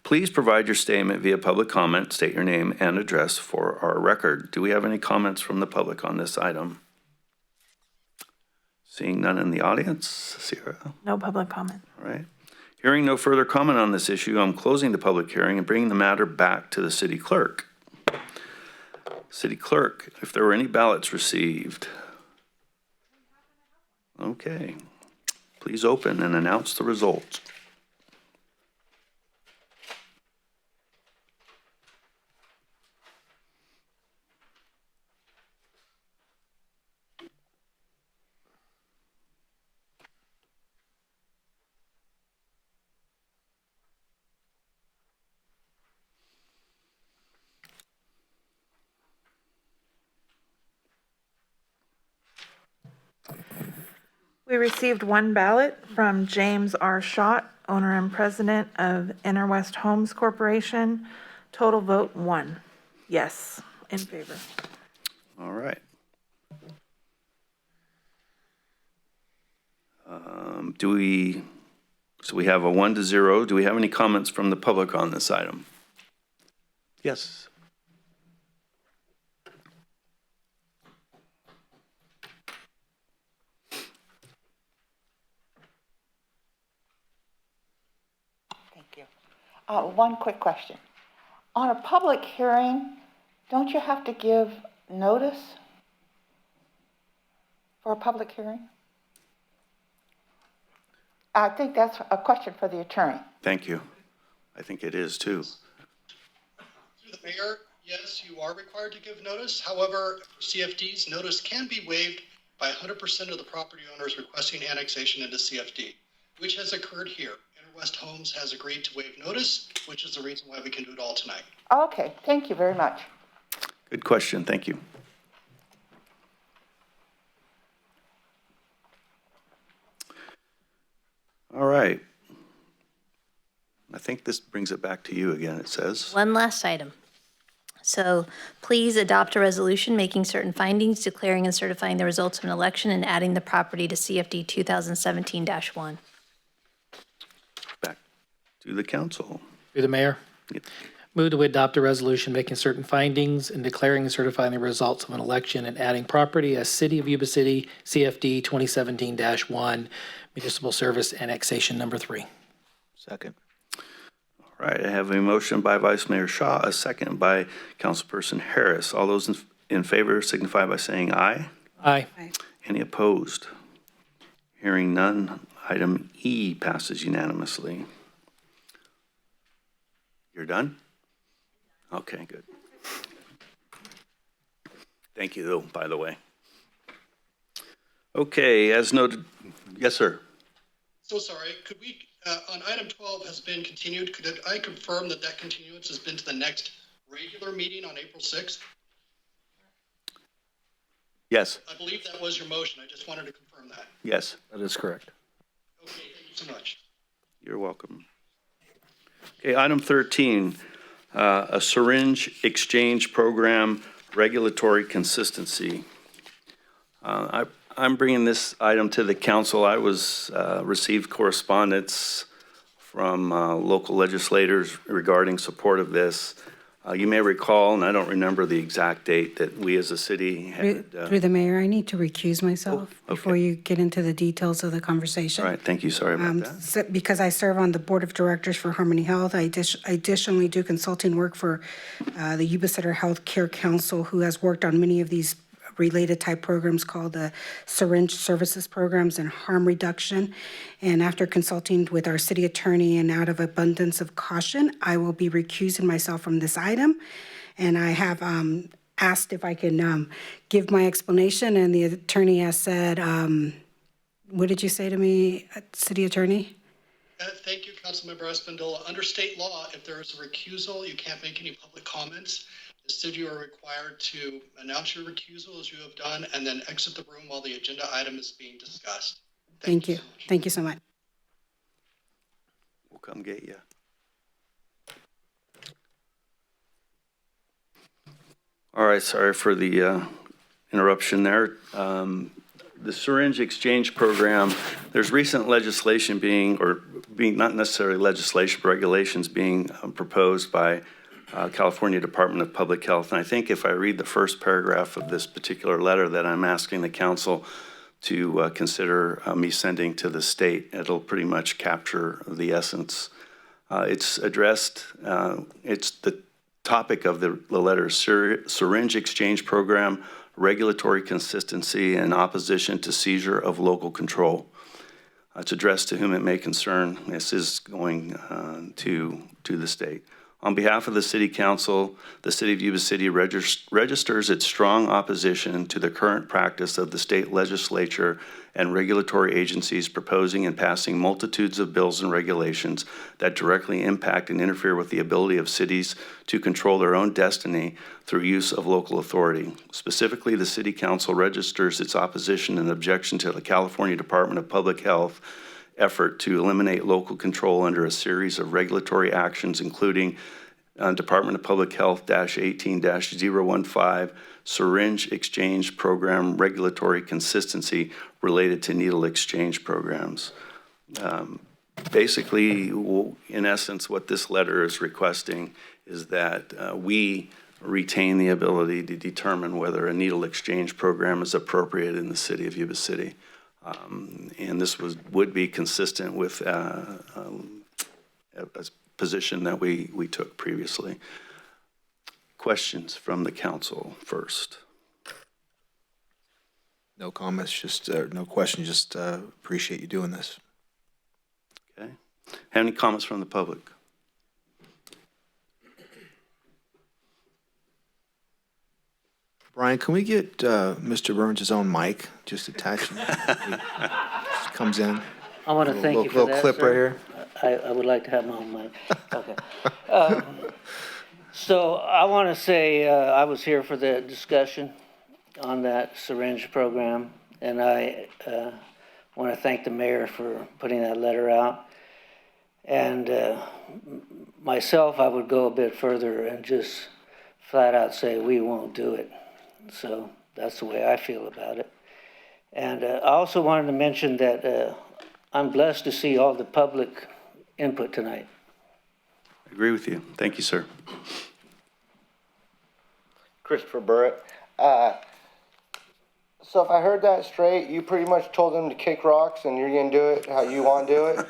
Please provide your statement via public comment, state your name and address for our record. Do we have any comments from the public on this item? Seeing none in the audience, Sierra? No public comment. All right. Hearing no further comment on this issue, I'm closing the public hearing and bringing the matter back to the city clerk. City clerk, if there were any ballots received. Okay. Please open and announce the results. We received one ballot from James R. Schott, owner and president of Inner West Homes Corporation. Total vote 1. Yes, in favor. All right. So we have a 1-0. Do we have any comments from the public on this item? Yes. Thank you. One quick question. On a public hearing, don't you have to give notice for a public hearing? I think that's a question for the attorney. Thank you. I think it is too. Through the mayor, yes, you are required to give notice. However, for CFDs, notice can be waived by 100% of the property owners requesting annexation into CFD, which has occurred here. Inner West Homes has agreed to waive notice, which is the reason why we can do it all tonight. Okay, thank you very much. Good question. Thank you. All right. I think this brings it back to you again, it says. One last item. So please adopt a resolution making certain findings, declaring and certifying the results of an election, and adding the property to CFD 2017-1. Back to the council. Through the mayor. Yep. Move to adopt a resolution making certain findings and declaring and certifying the results of an election and adding property as City of Yuba City, CFD 2017-1, Municipal Service Annexation Number 3. Second. All right, I have a motion by Vice Mayor Shaw, a second by Councilperson Harris. All those in favor signify by saying aye. Aye. Any opposed? Hearing none, item E passes unanimously. You're done? Okay, good. Thank you, though, by the way. Okay, as noted, yes, sir. So sorry, could we, on item 12 has been continued, could I confirm that that continuance has been to the next regular meeting on April 6th? Yes. I believe that was your motion. I just wanted to confirm that. Yes. That is correct. Okay, thank you so much. You're welcome. Okay, item 13, a syringe exchange program regulatory consistency. I'm bringing this item to the council. I received correspondence from local legislators regarding support of this. You may recall, and I don't remember the exact date, that we as a city had... Through the mayor, I need to recuse myself before you get into the details of the conversation. All right, thank you. Sorry about that. Because I serve on the Board of Directors for Harmony Health, I additionally do consulting work for the Yuba City Health Care Council, who has worked on many of these related type programs called the syringe services programs and harm reduction. And after consulting with our city attorney and out of abundance of caution, I will be recusing myself from this item. And I have asked if I can give my explanation, and the attorney has said, what did you say to me, city attorney? Thank you, Councilmember Espindola. Under state law, if there is a recusal, you can't make any public comments. Instead, you are required to announce your recusal as you have done and then exit the room while the agenda item is being discussed. Thank you. Thank you so much. We'll come get you. All right, sorry for the interruption there. the syringe exchange program, there's recent legislation being not necessarily legislation, but regulations being proposed by California Department of Public Health. And I think if I read the first paragraph of this particular letter that I'm asking the council to consider me sending to the state, it'll pretty much capture the essence. It's addressed, it's the topic of the letter, syringe exchange program, regulatory consistency and opposition to seizure of local control. It's addressed to whom it may concern. This is going to the state. On behalf of the City Council, the City of Yuba City registers its strong opposition to the current practice of the state legislature and regulatory agencies proposing and passing multitudes of bills and regulations that directly impact and interfere with the ability of cities to control their own destiny through use of local authority. Specifically, the City Council registers its opposition and objection to the California Department of Public Health effort to eliminate local control under a series of regulatory actions, including Department of Public Health -18-015 syringe exchange program regulatory consistency related to needle exchange programs. Basically, in essence, what this letter is requesting is that we retain the ability to determine whether a needle exchange program is appropriate in the City of Yuba City. And this would be consistent with a position that we took previously. Questions from the council first? No comments, just, no questions, just appreciate you doing this. Okay. Have any comments from the public? Brian, can we get Mr. Burns' own mic just attached? Just comes in. I want to thank you for little that, clip sir. right here. I would like to have my own mic. Okay. So I want to say I was here for the discussion on that syringe program, and I want to thank the mayor for putting that letter out. And myself, I would go a bit further and just flat out say we won't do it. So that's the way I feel about it. And I also wanted to mention that I'm blessed to see all the public input tonight. I agree with you. Thank you, sir. Christopher Burrett. So if I heard that straight, you pretty much told them to kick rocks and you're going to do it how you want to do it?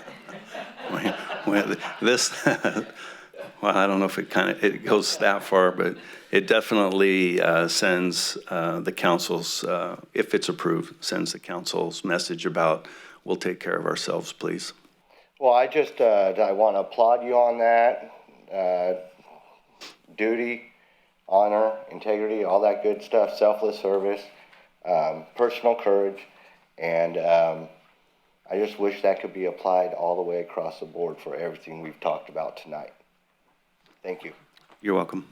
Well, this, well, I don't know if it goes that far, but it definitely sends the council's, if it's approved, sends the council's message about we'll take care of ourselves, please. Well, I want to applaud you on that. Duty, honor, integrity, all that good stuff, selfless service, personal courage, and I just wish that could be applied all the way across the board for everything we've talked about tonight. Thank you. You're welcome.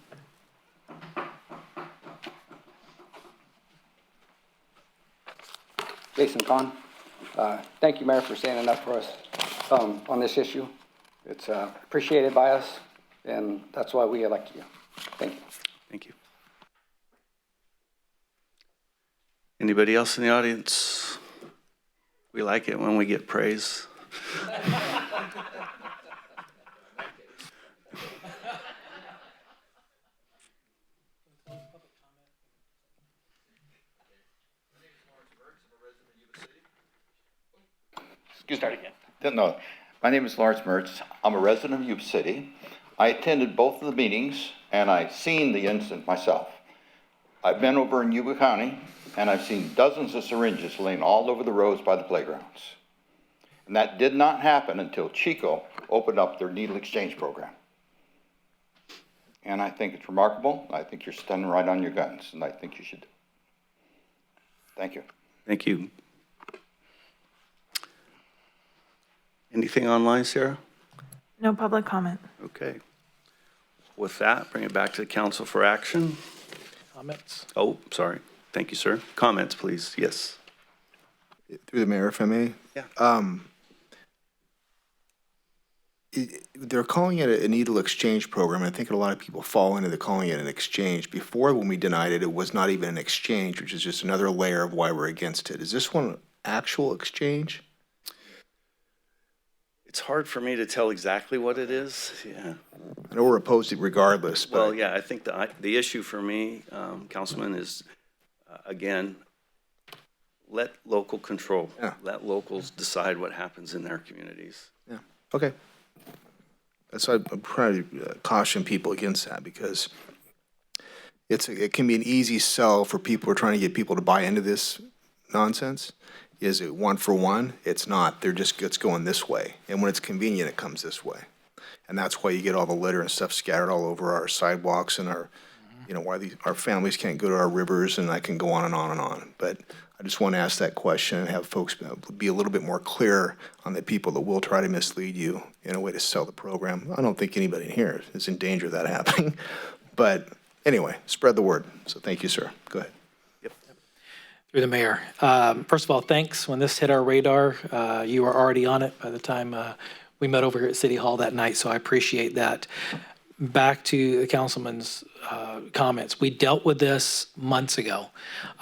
Jason Kahn. Thank you, Mayor, for standing up for us on this issue. It's appreciated by us, and that's why we elect you. Thank you. Thank you. Anybody else in the audience? We like it when we get praise. Excuse me. No, my name is Lawrence Mertz. I'm a resident of Yuba City. I attended both of the meetings, and I've seen the incident myself. I've been over in Yuba County, and I've seen dozens of syringes laying all over the roads by the playgrounds. And that did not happen until Chico opened up their needle exchange program. And I think it's remarkable. I think you're standing right on your guns, and I think you should. Thank you. Thank you. Anything online, Sarah? No public comment. Okay. With that, bring it back to the council for action. Comments? Oh, sorry. Thank you, sir. Comments, please. Yes. Through the mayor, if I may. Yeah. they're calling it a needle exchange program. I think a lot of people fall into calling it an exchange. Before, when we denied it, it was not even an exchange, which is just another layer of why we're against it. Is this one an actual exchange? It's hard for me to tell exactly what it is. Yeah. I know we're opposed to it regardless, but. Well, yeah, I think the issue for me, Councilman, is, again, let local control. Yeah. Let locals decide what happens in their communities. Yeah, okay. That's why I'm trying to caution people against that, because it can be an easy sell for people who are trying to get people to buy into this nonsense. Is it one for one? It's not. It's going this way. And when it's convenient, it comes this way. And that's why you get all the litter and stuff scattered all over our sidewalks and our, why our families can't go to our rivers, and I can go on and on and on. But I just want to ask that question and have folks be a little bit more clear on the people that will try to mislead you in a way to sell the program. I don't think anybody in here is in danger of that happening. But anyway, spread the word. So thank you, sir. Go ahead. Through the mayor. First of all, thanks. When this hit our radar, you were already on it by the time we met over here at City Hall that night, so I appreciate that. Back to the councilman's comments. We dealt with this months ago.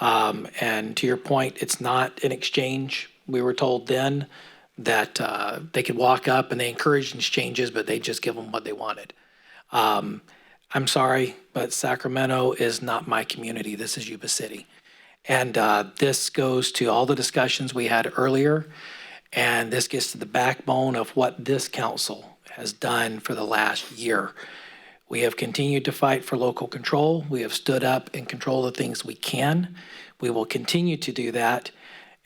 And to your point, it's not an exchange. We were told then that they could walk up and they encouraged exchanges, but they just give them what they wanted. I'm sorry, but Sacramento is not my community. This is Yuba City. And this goes to all the discussions we had earlier, and this gets to the backbone of what this council has done for the last year. We have continued to fight for local control. We have stood up and controlled the things we can. We will continue to do that,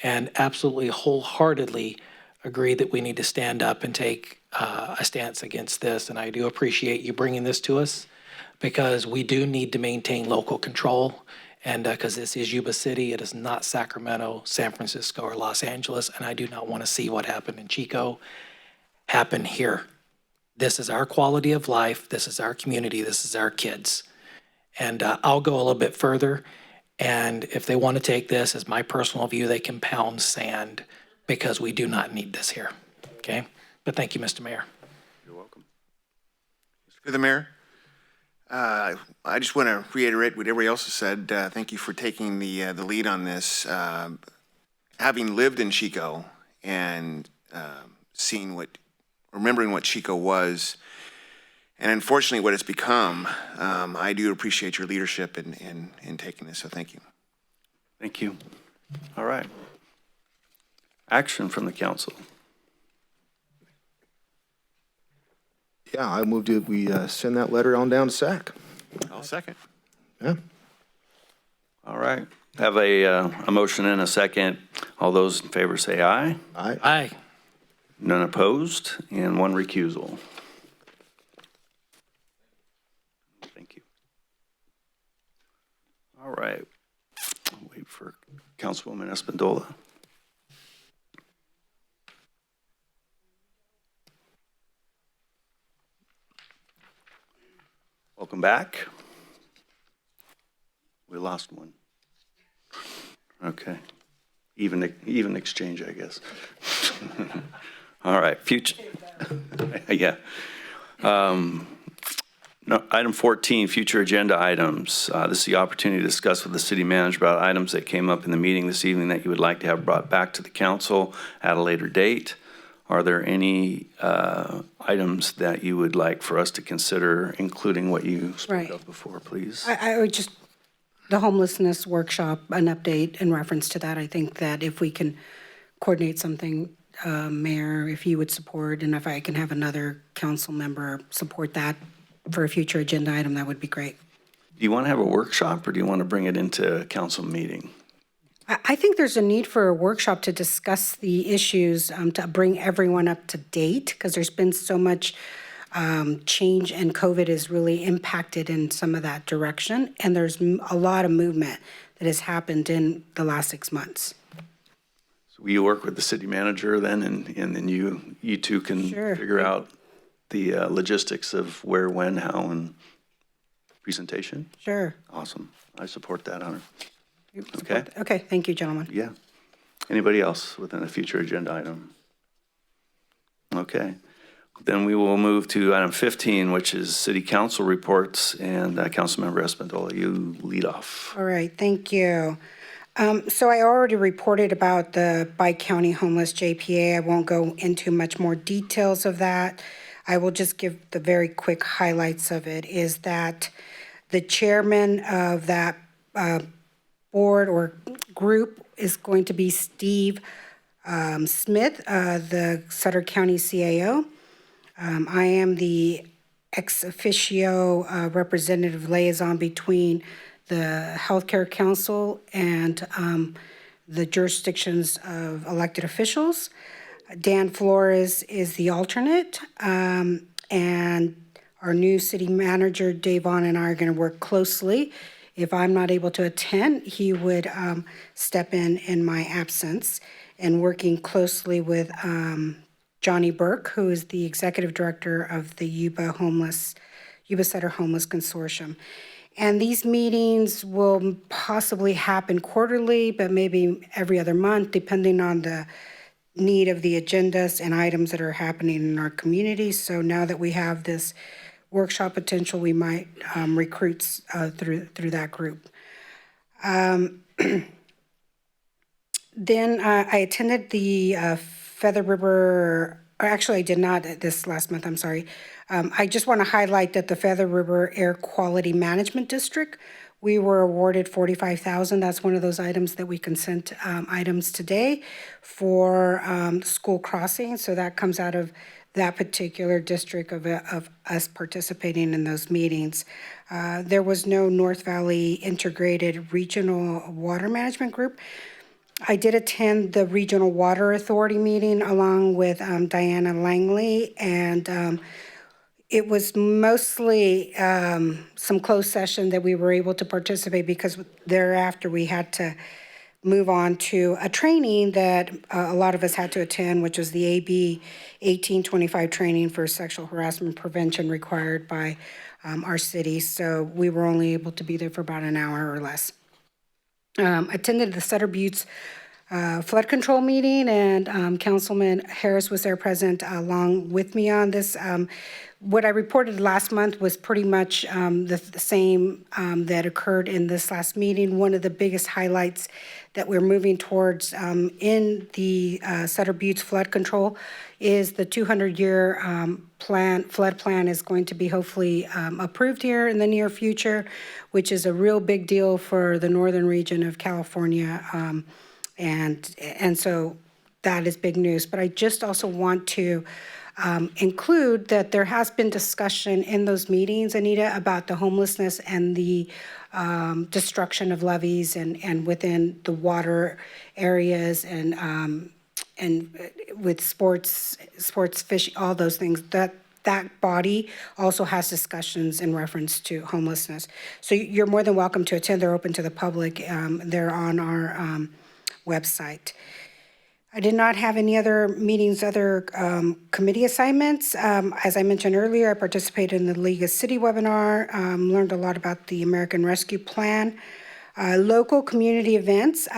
and absolutely wholeheartedly agree that we need to stand up and take a stance against this. And I do appreciate you bringing this to us, because we do need to maintain local control. And because this is Yuba City, it is not Sacramento, San Francisco, or Los Angeles, and I do not want to see what happened in Chico happen here. This is our quality of life, this is our community, this is our kids. And I'll go a little bit further, and if they want to take this as my personal view, they can pound sand, because we do not need this here, okay? But thank you, Mr. Mayor. You're welcome. Through the mayor. I just want to reiterate what everybody else has said. Thank you for taking the lead on this. Having lived in Chico and remembering what Chico was, and unfortunately what it's become, I do appreciate your leadership in taking this. So thank you. Thank you. All right. Action from the council. Yeah, I moved it. We send that letter on down to SAC. I'll second. Yeah. All right. Have a motion and a second. All those in favor say aye. Aye. Aye. None opposed, and one recusal. Thank you. All right. I'll wait for Councilwoman Espandola. Welcome back. We lost one. Okay. Even exchange, I guess. All right. Future. Yeah. No, item 14, future agenda items. This is the opportunity to discuss with the city manager about items that came up in the meeting this evening that you would like to have brought back to the council at a later date. Are there any items that you would like for us to consider, including what you spoke of before, please? I would just, the homelessness workshop, an update in reference to that. I think that if we can coordinate something, Mayor, if you would support, and if I can have another council member support that for a future agenda item, that would be great. Do you want to have a workshop, or do you want to bring it into a council meeting? I think there's a need for a workshop to discuss the issues, to bring everyone up to date, because there's been so much change, and COVID has really impacted in some of that direction. And there's a lot of movement that has happened in the last 6 months. So will you work with the city manager then, and then you two can figure out the logistics of where, when, how, and presentation? Sure. Awesome. I support that, Hunter. Okay. Okay, thank you, gentlemen. Yeah. Anybody else within a future agenda item? Okay. Then we will move to item 15, which is city council reports, and Councilmember Espandola, you lead off. All right, thank you. So I already reported about the bi-county homeless JPA. I won't go into much more details of that. I will just give the very quick highlights of it, is that the chairman of that board or group is going to be Steve Smith, the Sutter County CAO. I am the ex officio representative liaison between the Healthcare Council and the jurisdictions of elected officials. Dan Flores is the alternate, and our new city manager, Davon, and I are going to work closely. If I'm not able to attend, he would step in my absence, and working closely with Johnny Burke, who is the executive director of the Yuba Center Homeless Consortium. And these meetings will possibly happen quarterly, but maybe every other month, depending on the need of the agendas and items that are happening in our community. So now that we have this workshop potential, we might recruit through that group. Then I attended the Feather River, or actually I did not this last month, I'm sorry. I just want to highlight that the Feather River Air Quality Management District, we were awarded $45,000. That's one of those items that we consent items today for school crossing. So that comes out of that particular district of us participating in those meetings. There was no North Valley Integrated Regional Water Management Group. I did attend the Regional Water Authority meeting along with Diana Langley, and it was mostly some closed session that we were able to participate, because thereafter we had to move on to a training that a lot of us had to attend, which was the AB 1825 training for sexual harassment prevention required by our city. So we were only able to be there for about an hour or less. Attended the Sutter Buttes flood control meeting, and Councilman Harris was there present along with me on this. What I reported last month was pretty much the same that occurred in this last meeting. One of the biggest highlights that we're moving towards in the Sutter Buttes flood control is the 200-year flood plan is going to be hopefully approved here in the near future, which is a real big deal for the northern region of California. And so that is big news. But I just also want to include that there has been discussion in those meetings, Anita, about the homelessness and the destruction of levees and within the water areas and with sports fishing, all those things. That body also has discussions in reference to homelessness. So you're more than welcome to attend. They're open to the public. They're on our website. I did not have any other meetings, other committee assignments. As I mentioned earlier, I participated in the League of City webinar, learned a lot about the American Rescue Plan. Local community events,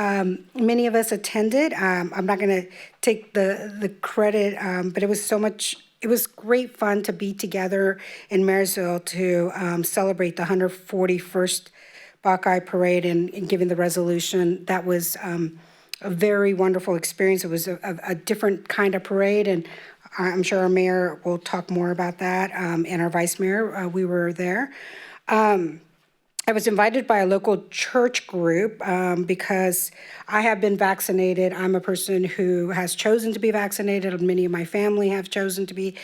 many of us attended. I'm not gonna take the credit, but it was great fun to be together in Marysville to celebrate the 141st Buckeye Parade and giving the resolution. That was a very wonderful experience. It was a different kind of parade, and I'm sure our mayor will talk more about that, and our vice mayor, we were there. I was invited by a local church group because I have been vaccinated. I'm a person who has chosen to be vaccinated. Many of my family have chosen to be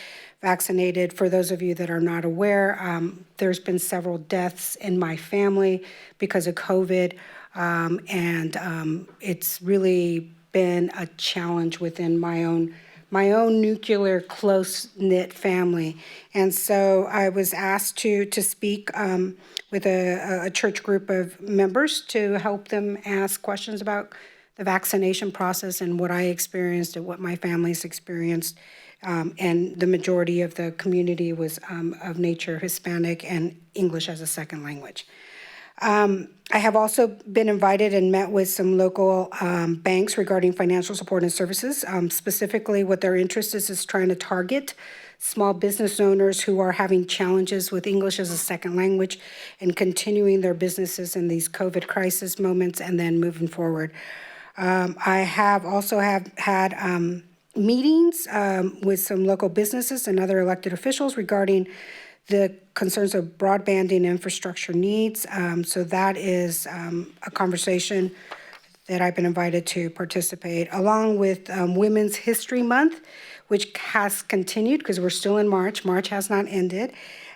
vaccinated. For those of you that are not aware, there's been several deaths in my family because of COVID. And it's really been a challenge within my own nuclear close-knit family. And so I was asked to speak with a church group of members to help them ask questions about the vaccination process and what I experienced and what my family's experienced. And the majority of the community was of nature Hispanic and English as a second language. I have also been invited and met with some local banks regarding financial support and services. Specifically, what their interest is trying to target small business owners who are having challenges with English as a second language and continuing their businesses in these COVID crisis moments and then moving forward. I have also had meetings with some local businesses and other elected officials regarding the concerns of broadband and infrastructure needs. So that is a conversation that I've been invited to participate, along with Women's History Month, which has continued because we're still in March. March has not ended.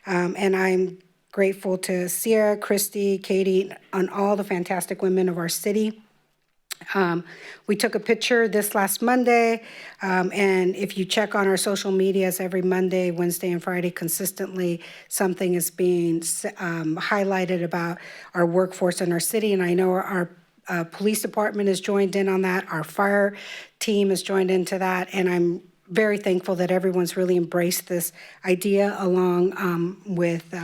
And I'm grateful to Sierra, Christy, Katie, and all the fantastic women of our city. We took a picture this last Monday, and if you check on our social medias every Monday, Wednesday, and Friday consistently, something is being highlighted about our workforce in our city, and I know our police department is joined in on that, our fire team is joined into that, and I'm very thankful that everyone's really embraced this idea along with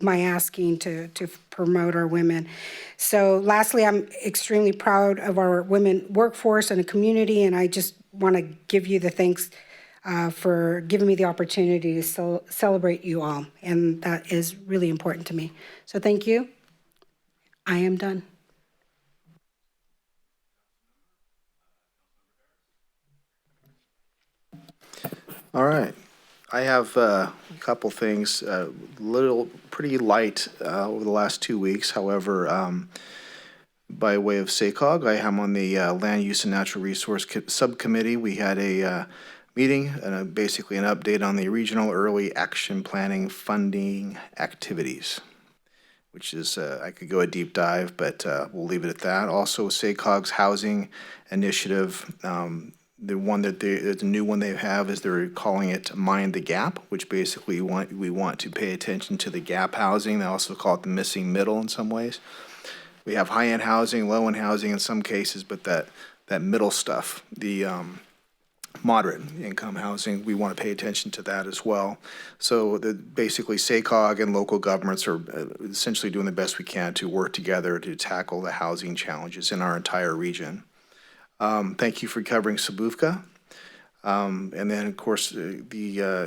my asking to promote our women. So lastly, I'm extremely proud of our women workforce and the community, and I just want to give you the thanks for giving me the opportunity to celebrate you all, and that is really important to me. So thank you. I am done. All right. I have a couple things, pretty light over the last 2 weeks. However, by way of SACOG, I am on the Land Use and Natural Resource Subcommittee. We had a meeting, basically an update on the Regional Early Action Planning funding activities, which is, I could go a deep dive, but we'll leave it at that. Also, SACOG's housing initiative, the new one they have is they're calling it Mind the Gap, which basically we want to pay attention to the gap housing. They also call it the missing middle in some ways. We have high-end housing, low-end housing in some cases, but that middle stuff, the moderate income housing, we want to pay attention to that as well. So basically SACOG and local governments are essentially doing the best we can to work together to tackle the housing challenges in our entire region. Thank you for covering Sabufka. And then, of course, the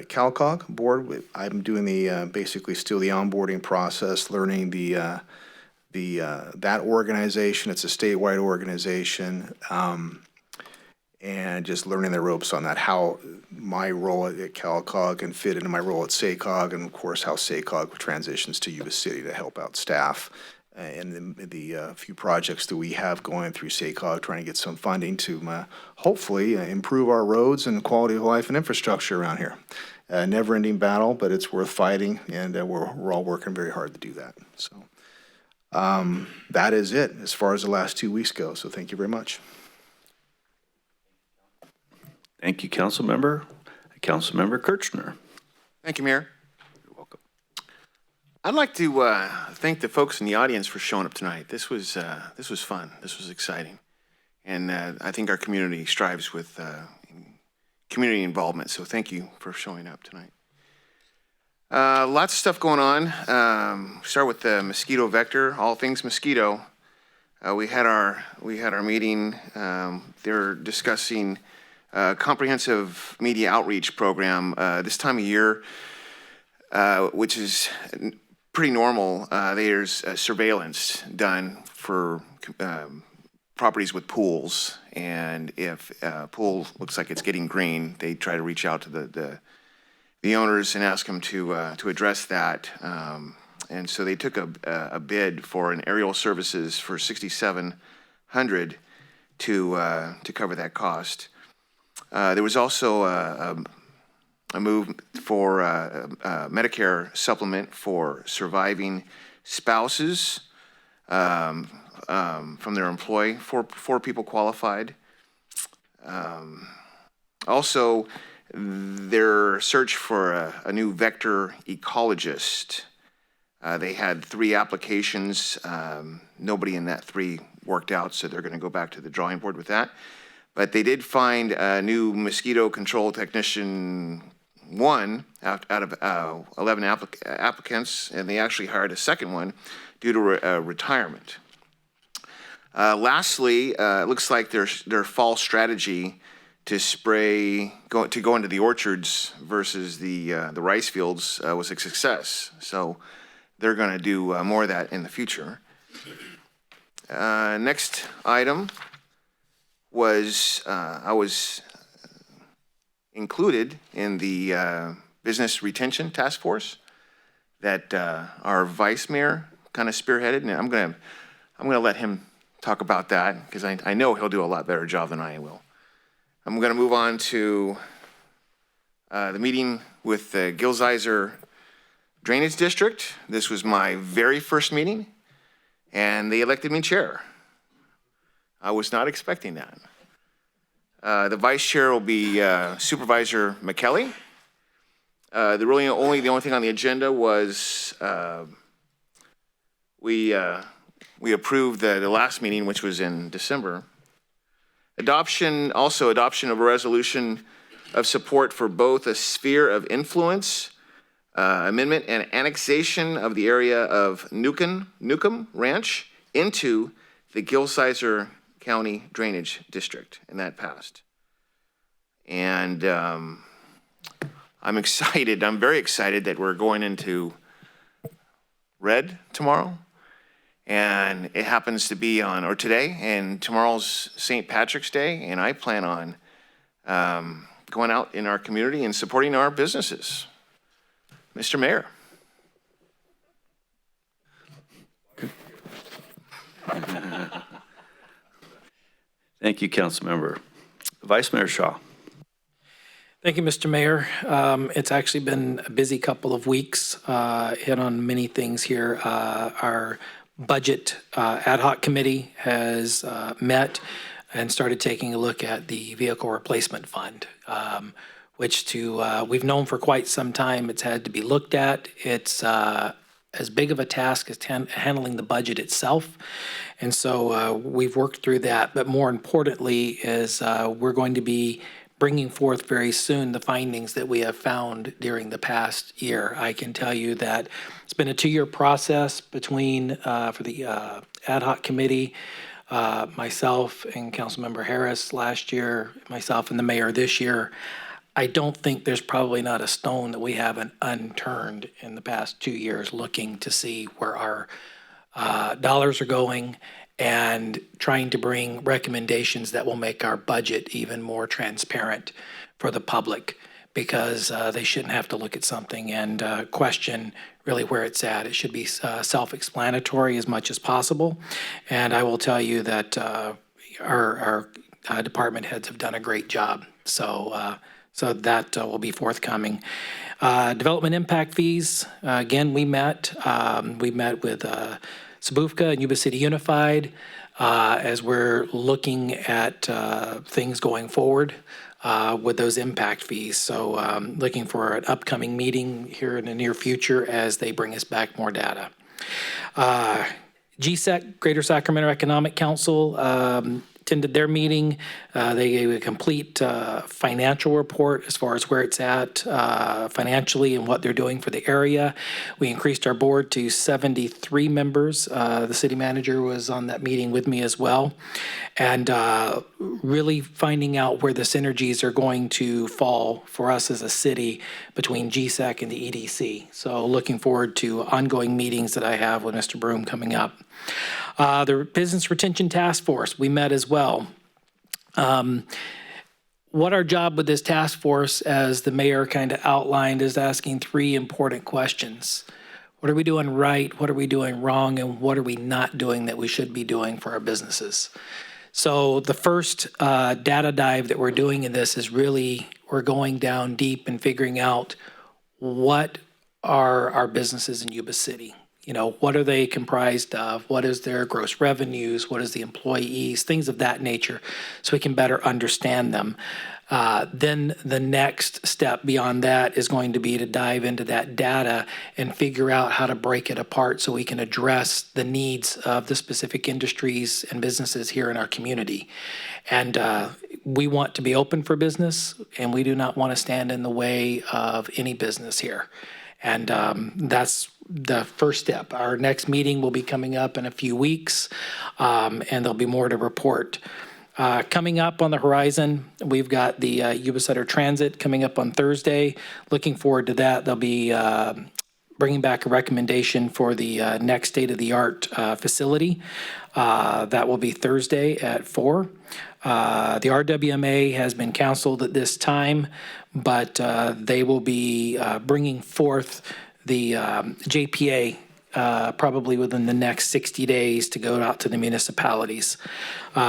CalCog board, I'm doing basically still the onboarding process, learning that organization. It's a statewide organization, and just learning the ropes on that, how my role at CalCog can fit into my role at SACOG, and of course how SACOG transitions to Yuba City to help out staff and the few projects that we have going through SACOG, trying to get some funding to hopefully improve our roads and quality of life and infrastructure around here. Never-ending battle, but it's worth fighting, and we're all working very hard to do that. So that is it as far as the last 2 weeks go. So thank you very much. Thank you, Councilmember. Councilmember Kirchner. Thank you, Mayor. You're welcome. I'd like to thank the folks in the audience for showing up tonight. This was fun. This was exciting, and I think our community strives with community involvement. So thank you for showing up tonight. Lots of stuff going on. Start with the mosquito vector. All things mosquito. We had our meeting. They're discussing comprehensive media outreach program this time of year, which is pretty normal. There's surveillance done for properties with pools, and if a pool looks like it's getting green, they try to reach out to the owners and ask them to address that. And so they took a bid for an aerial services for $6,700 to cover that cost. There was also a move for a Medicare supplement for surviving spouses from their employee. Four people qualified. Also, their search for a new vector ecologist. They had 3 applications. Nobody in that 3 worked out, so they're going to go back to the drawing board with that. But they did find a new mosquito control technician one out of 11 applicants, and they actually hired a second one due to retirement. Lastly, it looks like their fall strategy to go into the orchards versus the rice fields was a success. So they're going to do more of that in the future. Next item was I was included in the business retention task force that our vice mayor kind of spearheaded, and I'm gonna let him talk about that because I know he'll do a lot better job than I will. I'm gonna move on to the meeting with the Gilzeiser Drainage District. This was my very first meeting, and they elected me chair. I was not expecting that. The vice chair will be Supervisor McKelly. The only thing on the agenda was we approved the last meeting, which was in December. Adoption of a resolution of support for both a sphere of influence amendment and annexation of the area of Newcomb Ranch into the Gilzeiser County Drainage District, and that passed. And I'm excited. I'm very excited that we're going into red tomorrow, and it happens to be today, and tomorrow's St. Patrick's Day, and I plan on going out in our community and supporting our businesses. Mr. Mayor. Thank you, Councilmember. Vice Mayor Shaw. Thank you, Mr. Mayor. It's actually been a busy couple of weeks, hit on many things here. Our budget ad hoc committee has met and started taking a look at the vehicle replacement fund, which we've known for quite some time it's had to be looked at. It's as big of a task as handling the budget itself. And so we've worked through that. But more importantly is we're going to be bringing forth very soon the findings that we have found during the past year. I can tell you that it's been a 2-year process between, for the ad hoc committee, myself and Councilmember Harris last year, myself and the mayor this year. I don't think there's probably not a stone that we haven't unturned in the past 2 years looking to see where our dollars are going and trying to bring recommendations that will make our budget even more transparent for the public, because they shouldn't have to look at something and question really where it's at. It should be self-explanatory as much as possible. And I will tell you that our department heads have done a great job. So that will be forthcoming. Development impact fees, again, we met with Sabufka and Yuba City Unified as we're looking at things going forward with those impact fees. So looking for an upcoming meeting here in the near future as they bring us back more data. GSEC, Greater Sacramento Economic Council, attended their meeting. They gave a complete financial report as far as where it's at financially and what they're doing for the area. We increased our board to 73 members. The city manager was on that meeting with me as well. And really finding out where the synergies are going to fall for us as a city between GSEC and the EDC. So looking forward to ongoing meetings that I have with Mr. Broom coming up. The Business Retention Task Force, we met as well. What our job with this task force, as the mayor kind of outlined, is asking 3 important questions. What are we doing right? What are we doing wrong? And what are we not doing that we should be doing for our businesses? So the first data dive that we're doing in this is really, we're going down deep and figuring out what are our businesses in Yuba City. You know, what are they comprised of? What is their gross revenues? What is the employees? Things of that nature, so we can better understand them. Then the next step beyond that is going to be to dive into that data and figure out how to break it apart so we can address the needs of the specific industries and businesses here in our community. And we want to be open for business, and we do not want to stand in the way of any business here. And that's the first step. Our next meeting will be coming up in a few weeks, and there'll be more to report. Coming up on the horizon, we've got the Yuba City Transit coming up on Thursday. Looking forward to that. They'll be bringing back a recommendation for the next state-of-the-art facility. That will be Thursday at 4. The RWMA has been canceled at this time, but they will be bringing forth the JPA probably within the next 60 days to go out to the municipalities.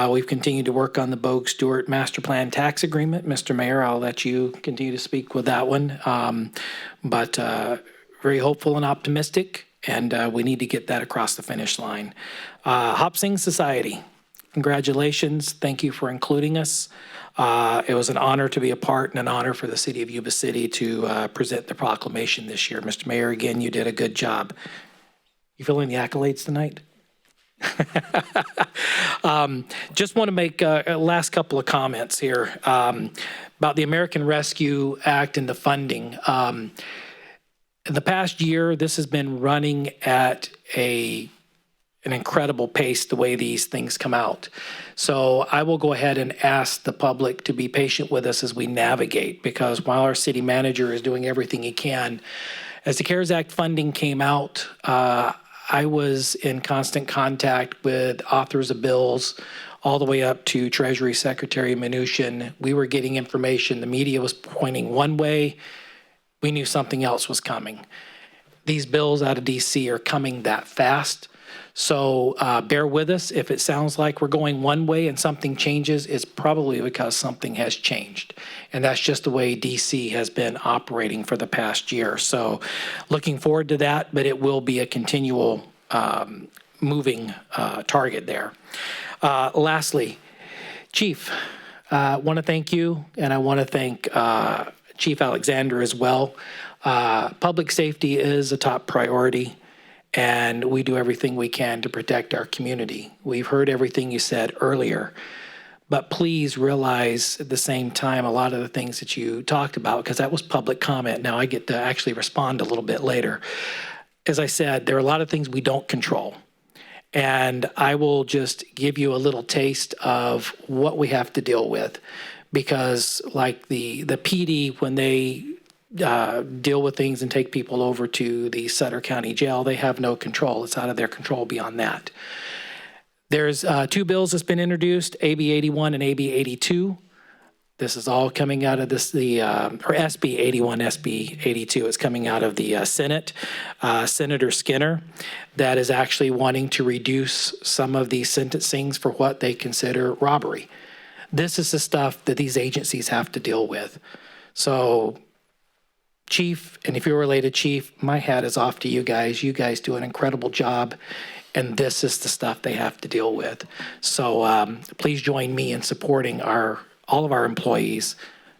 We've continued to work on the Bogue-Stewart Master Plan Tax Agreement. Mr. Mayor, I'll let you continue to speak with that one. But very hopeful and optimistic, and we need to get that across the finish line. Hop Sing Society, congratulations. Thank you for including us. It was an honor to be a part and an honor for the city of Yuba City to present the proclamation this year. Mr. Mayor, again, you did a good job. You feeling the accolades tonight? Just want to make a last couple of comments here about the American Rescue Act and the funding. In the past year, this has been running at an incredible pace the way these things come out. So I will go ahead and ask the public to be patient with us as we navigate, because while our city manager is doing everything he can, as the CARES Act funding came out, I was in constant contact with authors of bills all the way up to Treasury Secretary Mnuchin. We were getting information. The media was pointing one way. We knew something else was coming. These bills out of DC are coming that fast. So bear with us. If it sounds like we're going one way and something changes, it's probably because something has changed. And that's just the way DC has been operating for the past year. So looking forward to that, but it will be a continual moving target there. Lastly, Chief, I want to thank you, and I want to thank Chief Alexander as well. Public safety is a top priority, and we do everything we can to protect our community. We've heard everything you said earlier, but please realize at the same time a lot of the things that you talked about, because that was public comment. Now I get to actually respond a little bit later. As I said, there are a lot of things we don't control. And I will just give you a little taste of what we have to deal with. Because like the PD, when they deal with things and take people over to the Sutter County Jail, they have no control. It's out of their control beyond that. There's 2 bills that's been introduced, AB 81 and AB 82. This is all coming out of or SB 81, SB 82 is coming out of the Senate. Senator Skinner, that is actually wanting to reduce some of the sentencings for what they consider robbery. This is the stuff that these agencies have to deal with. So, Chief, and if you're related, Chief, my hat is off to you guys. You guys do an incredible job, and this is the stuff they have to deal with. So please join me in supporting all of our employees,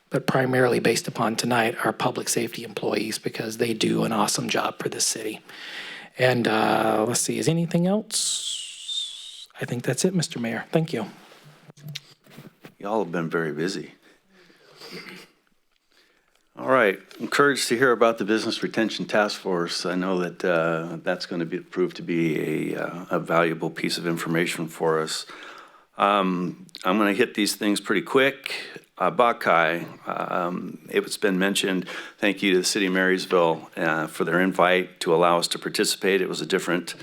but primarily based upon tonight, our public safety employees, because they do an awesome job for this city. And let's see, is anything else? I think that's it, Mr. Mayor. Thank you. Y'all have been very busy. All right, encouraged to hear about the Business Retention Task Force. I know that that's going to prove to be a valuable piece of information for us. I'm going to hit these things pretty quick. Buckeye, it's been mentioned, thank you to the City of Marysville for their invite to allow us to participate. It was a different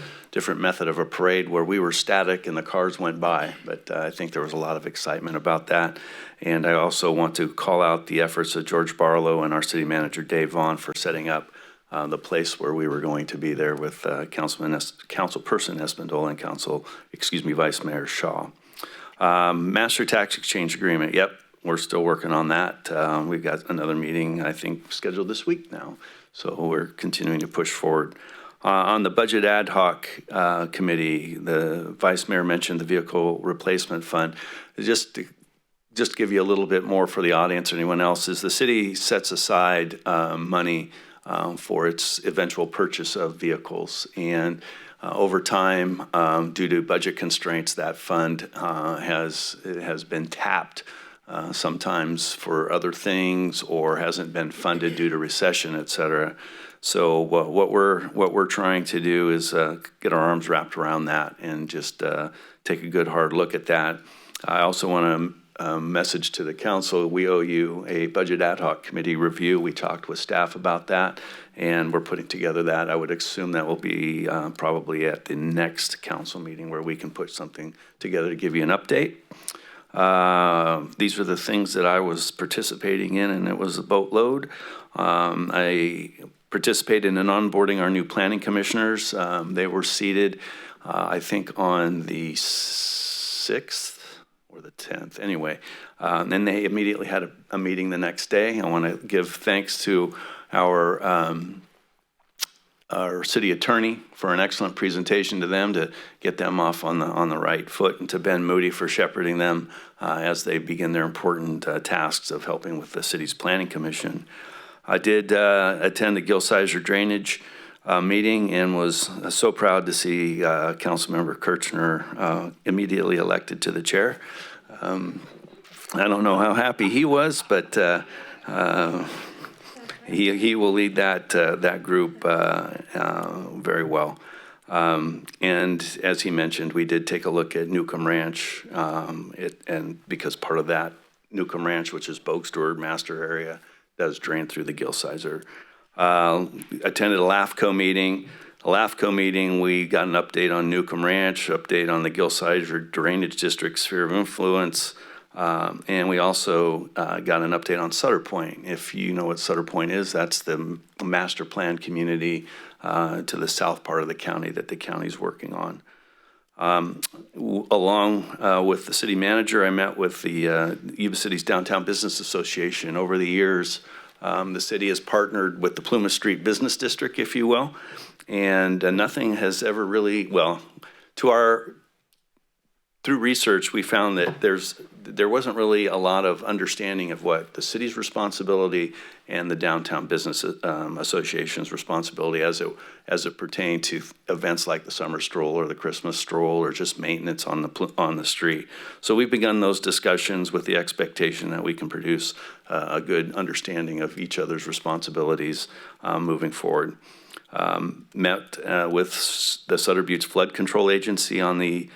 method of a parade where we were static and the cars went by, but I think there was a lot of excitement about that. And I also want to call out the efforts of George Barlow and our city manager, Dave Vaughn, for setting up the place where we were going to be there with Councilperson Espindola and Vice Mayor Shaw. Master Tax Exchange Agreement, yep. We're still working on that. We've got another meeting, I think, scheduled this week now. So we're continuing to push forward. On the Budget Ad Hoc Committee, the Vice Mayor mentioned the Vehicle Replacement Fund. Just to give you a little bit more for the audience or anyone else, is the city sets aside money for its eventual purchase of vehicles. And over time, due to budget constraints, that fund has been tapped sometimes for other things or hasn't been funded due to recession, et cetera. So what we're trying to do is get our arms wrapped around that and just take a good hard look at that. I also want to message to the council, we owe you a budget ad hoc committee review. We talked with staff about that, and we're putting together that. I would assume that will be probably at the next council meeting where we can put something together to give you an update. These are the things that I was participating in, and it was a boatload. I participated in onboarding our new planning commissioners. They were seated, I think, on the 6th or the 10th. Anyway, and they immediately had a meeting the next day. I want to give thanks to our city attorney for an excellent presentation to them to get them off on the right foot, and to Ben Moody for shepherding them as they begin their important tasks of helping with the city's planning commission. I did attend the Gilzeiser drainage meeting and was so proud to see Councilmember Kirchner immediately elected to the chair. I don't know how happy he was, but he will lead that group very well. And as he mentioned, we did take a look at Newcomb Ranch, and because part of that Newcomb Ranch, which is Bogue Stewart master area, does drain through the Gilzeiser. Attended a LAFCO meeting. We got an update on Newcomb Ranch, update on the Gilzeiser Drainage District sphere of influence, and we also got an update on Sutter Point. If you know what Sutter Point is, that's the master plan community to the south part of the county that the county's working on. Along with the city manager, I met with the Yuba City's Downtown Business Association. Over the years, the city has partnered with the Plumas Street Business District, if you will, and nothing has ever really, through research, we found that there wasn't really a lot of understanding of what the city's responsibility and the Downtown Business Association's responsibility as it pertained to events like the summer stroll or the Christmas stroll or just maintenance on the street. So we've begun those discussions with the expectation that we can produce a good understanding of each other's responsibilities moving forward. Met with the Sutter Buttes Flood Control Agency on the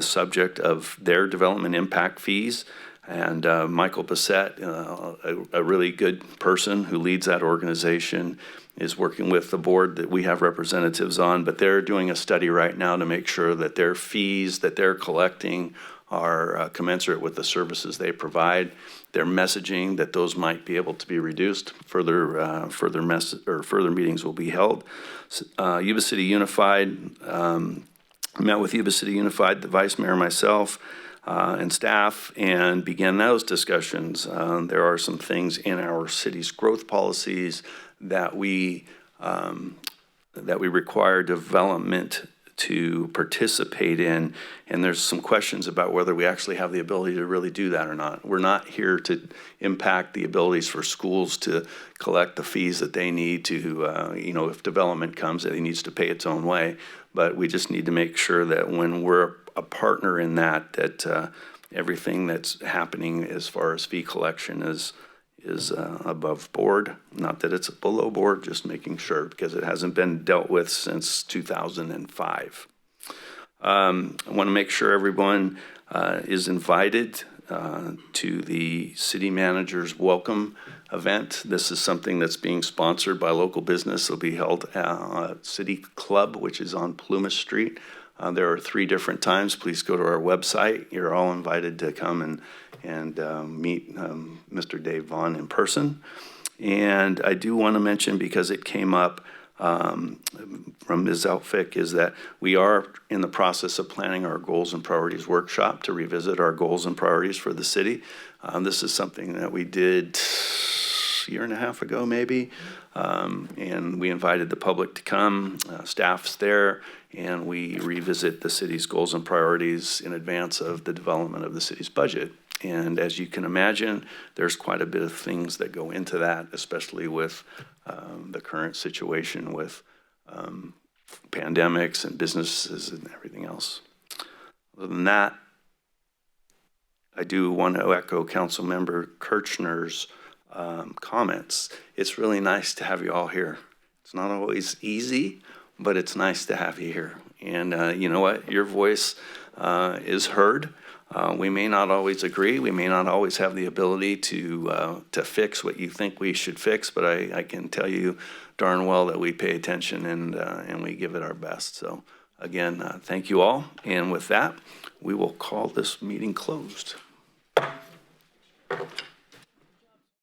subject of their development impact fees. And Michael Bissett, a really good person who leads that organization, is working with the board that we have representatives on, but they're doing a study right now to make sure that their fees that they're collecting are commensurate with the services they provide. Their messaging that those might be able to be reduced. Further meetings will be held. Yuba City Unified, met with Yuba City Unified, the vice mayor, myself, and staff, and began those discussions. There are some things in our city's growth policies that we require development to participate in, and there's some questions about whether we actually have the ability to really do that or not. We're not here to impact the abilities for schools to collect the fees that they need to, if development comes, that it needs to pay its own way. But we just need to make sure that when we're a partner in that everything that's happening as far as fee collection is above board. Not that it's below board, just making sure, because it hasn't been dealt with since 2005. I want to make sure everyone is invited to the city manager's welcome event. This is something that's being sponsored by local business. It'll be held at City Club, which is on Plumas Street. There are 3 different times. Please go to our website. You're all invited to come and meet Mr. Dave Vaughn in person. And I do want to mention, because it came up from Ms. Elphick, is that we are in the process of planning our goals and priorities workshop to revisit our goals and priorities for the city. This is something that we did a year and a half ago, maybe, and we invited the public to come, staff's there, and we revisit the city's goals and priorities in advance of the development of the city's budget. And as you can imagine, there's quite a bit of things that go into that, especially with the current situation with pandemics and businesses and everything else. Other than that, I do want to echo Councilmember Kirchner's comments. It's really nice to have you all here. It's not always easy, but it's nice to have you here. And you know what? Your voice is heard. We may not always agree. We may not always have the ability to fix what you think we should fix, but I can tell you darn well that we pay attention and we give it our best. So again, thank you all. And with that, we will call this meeting closed.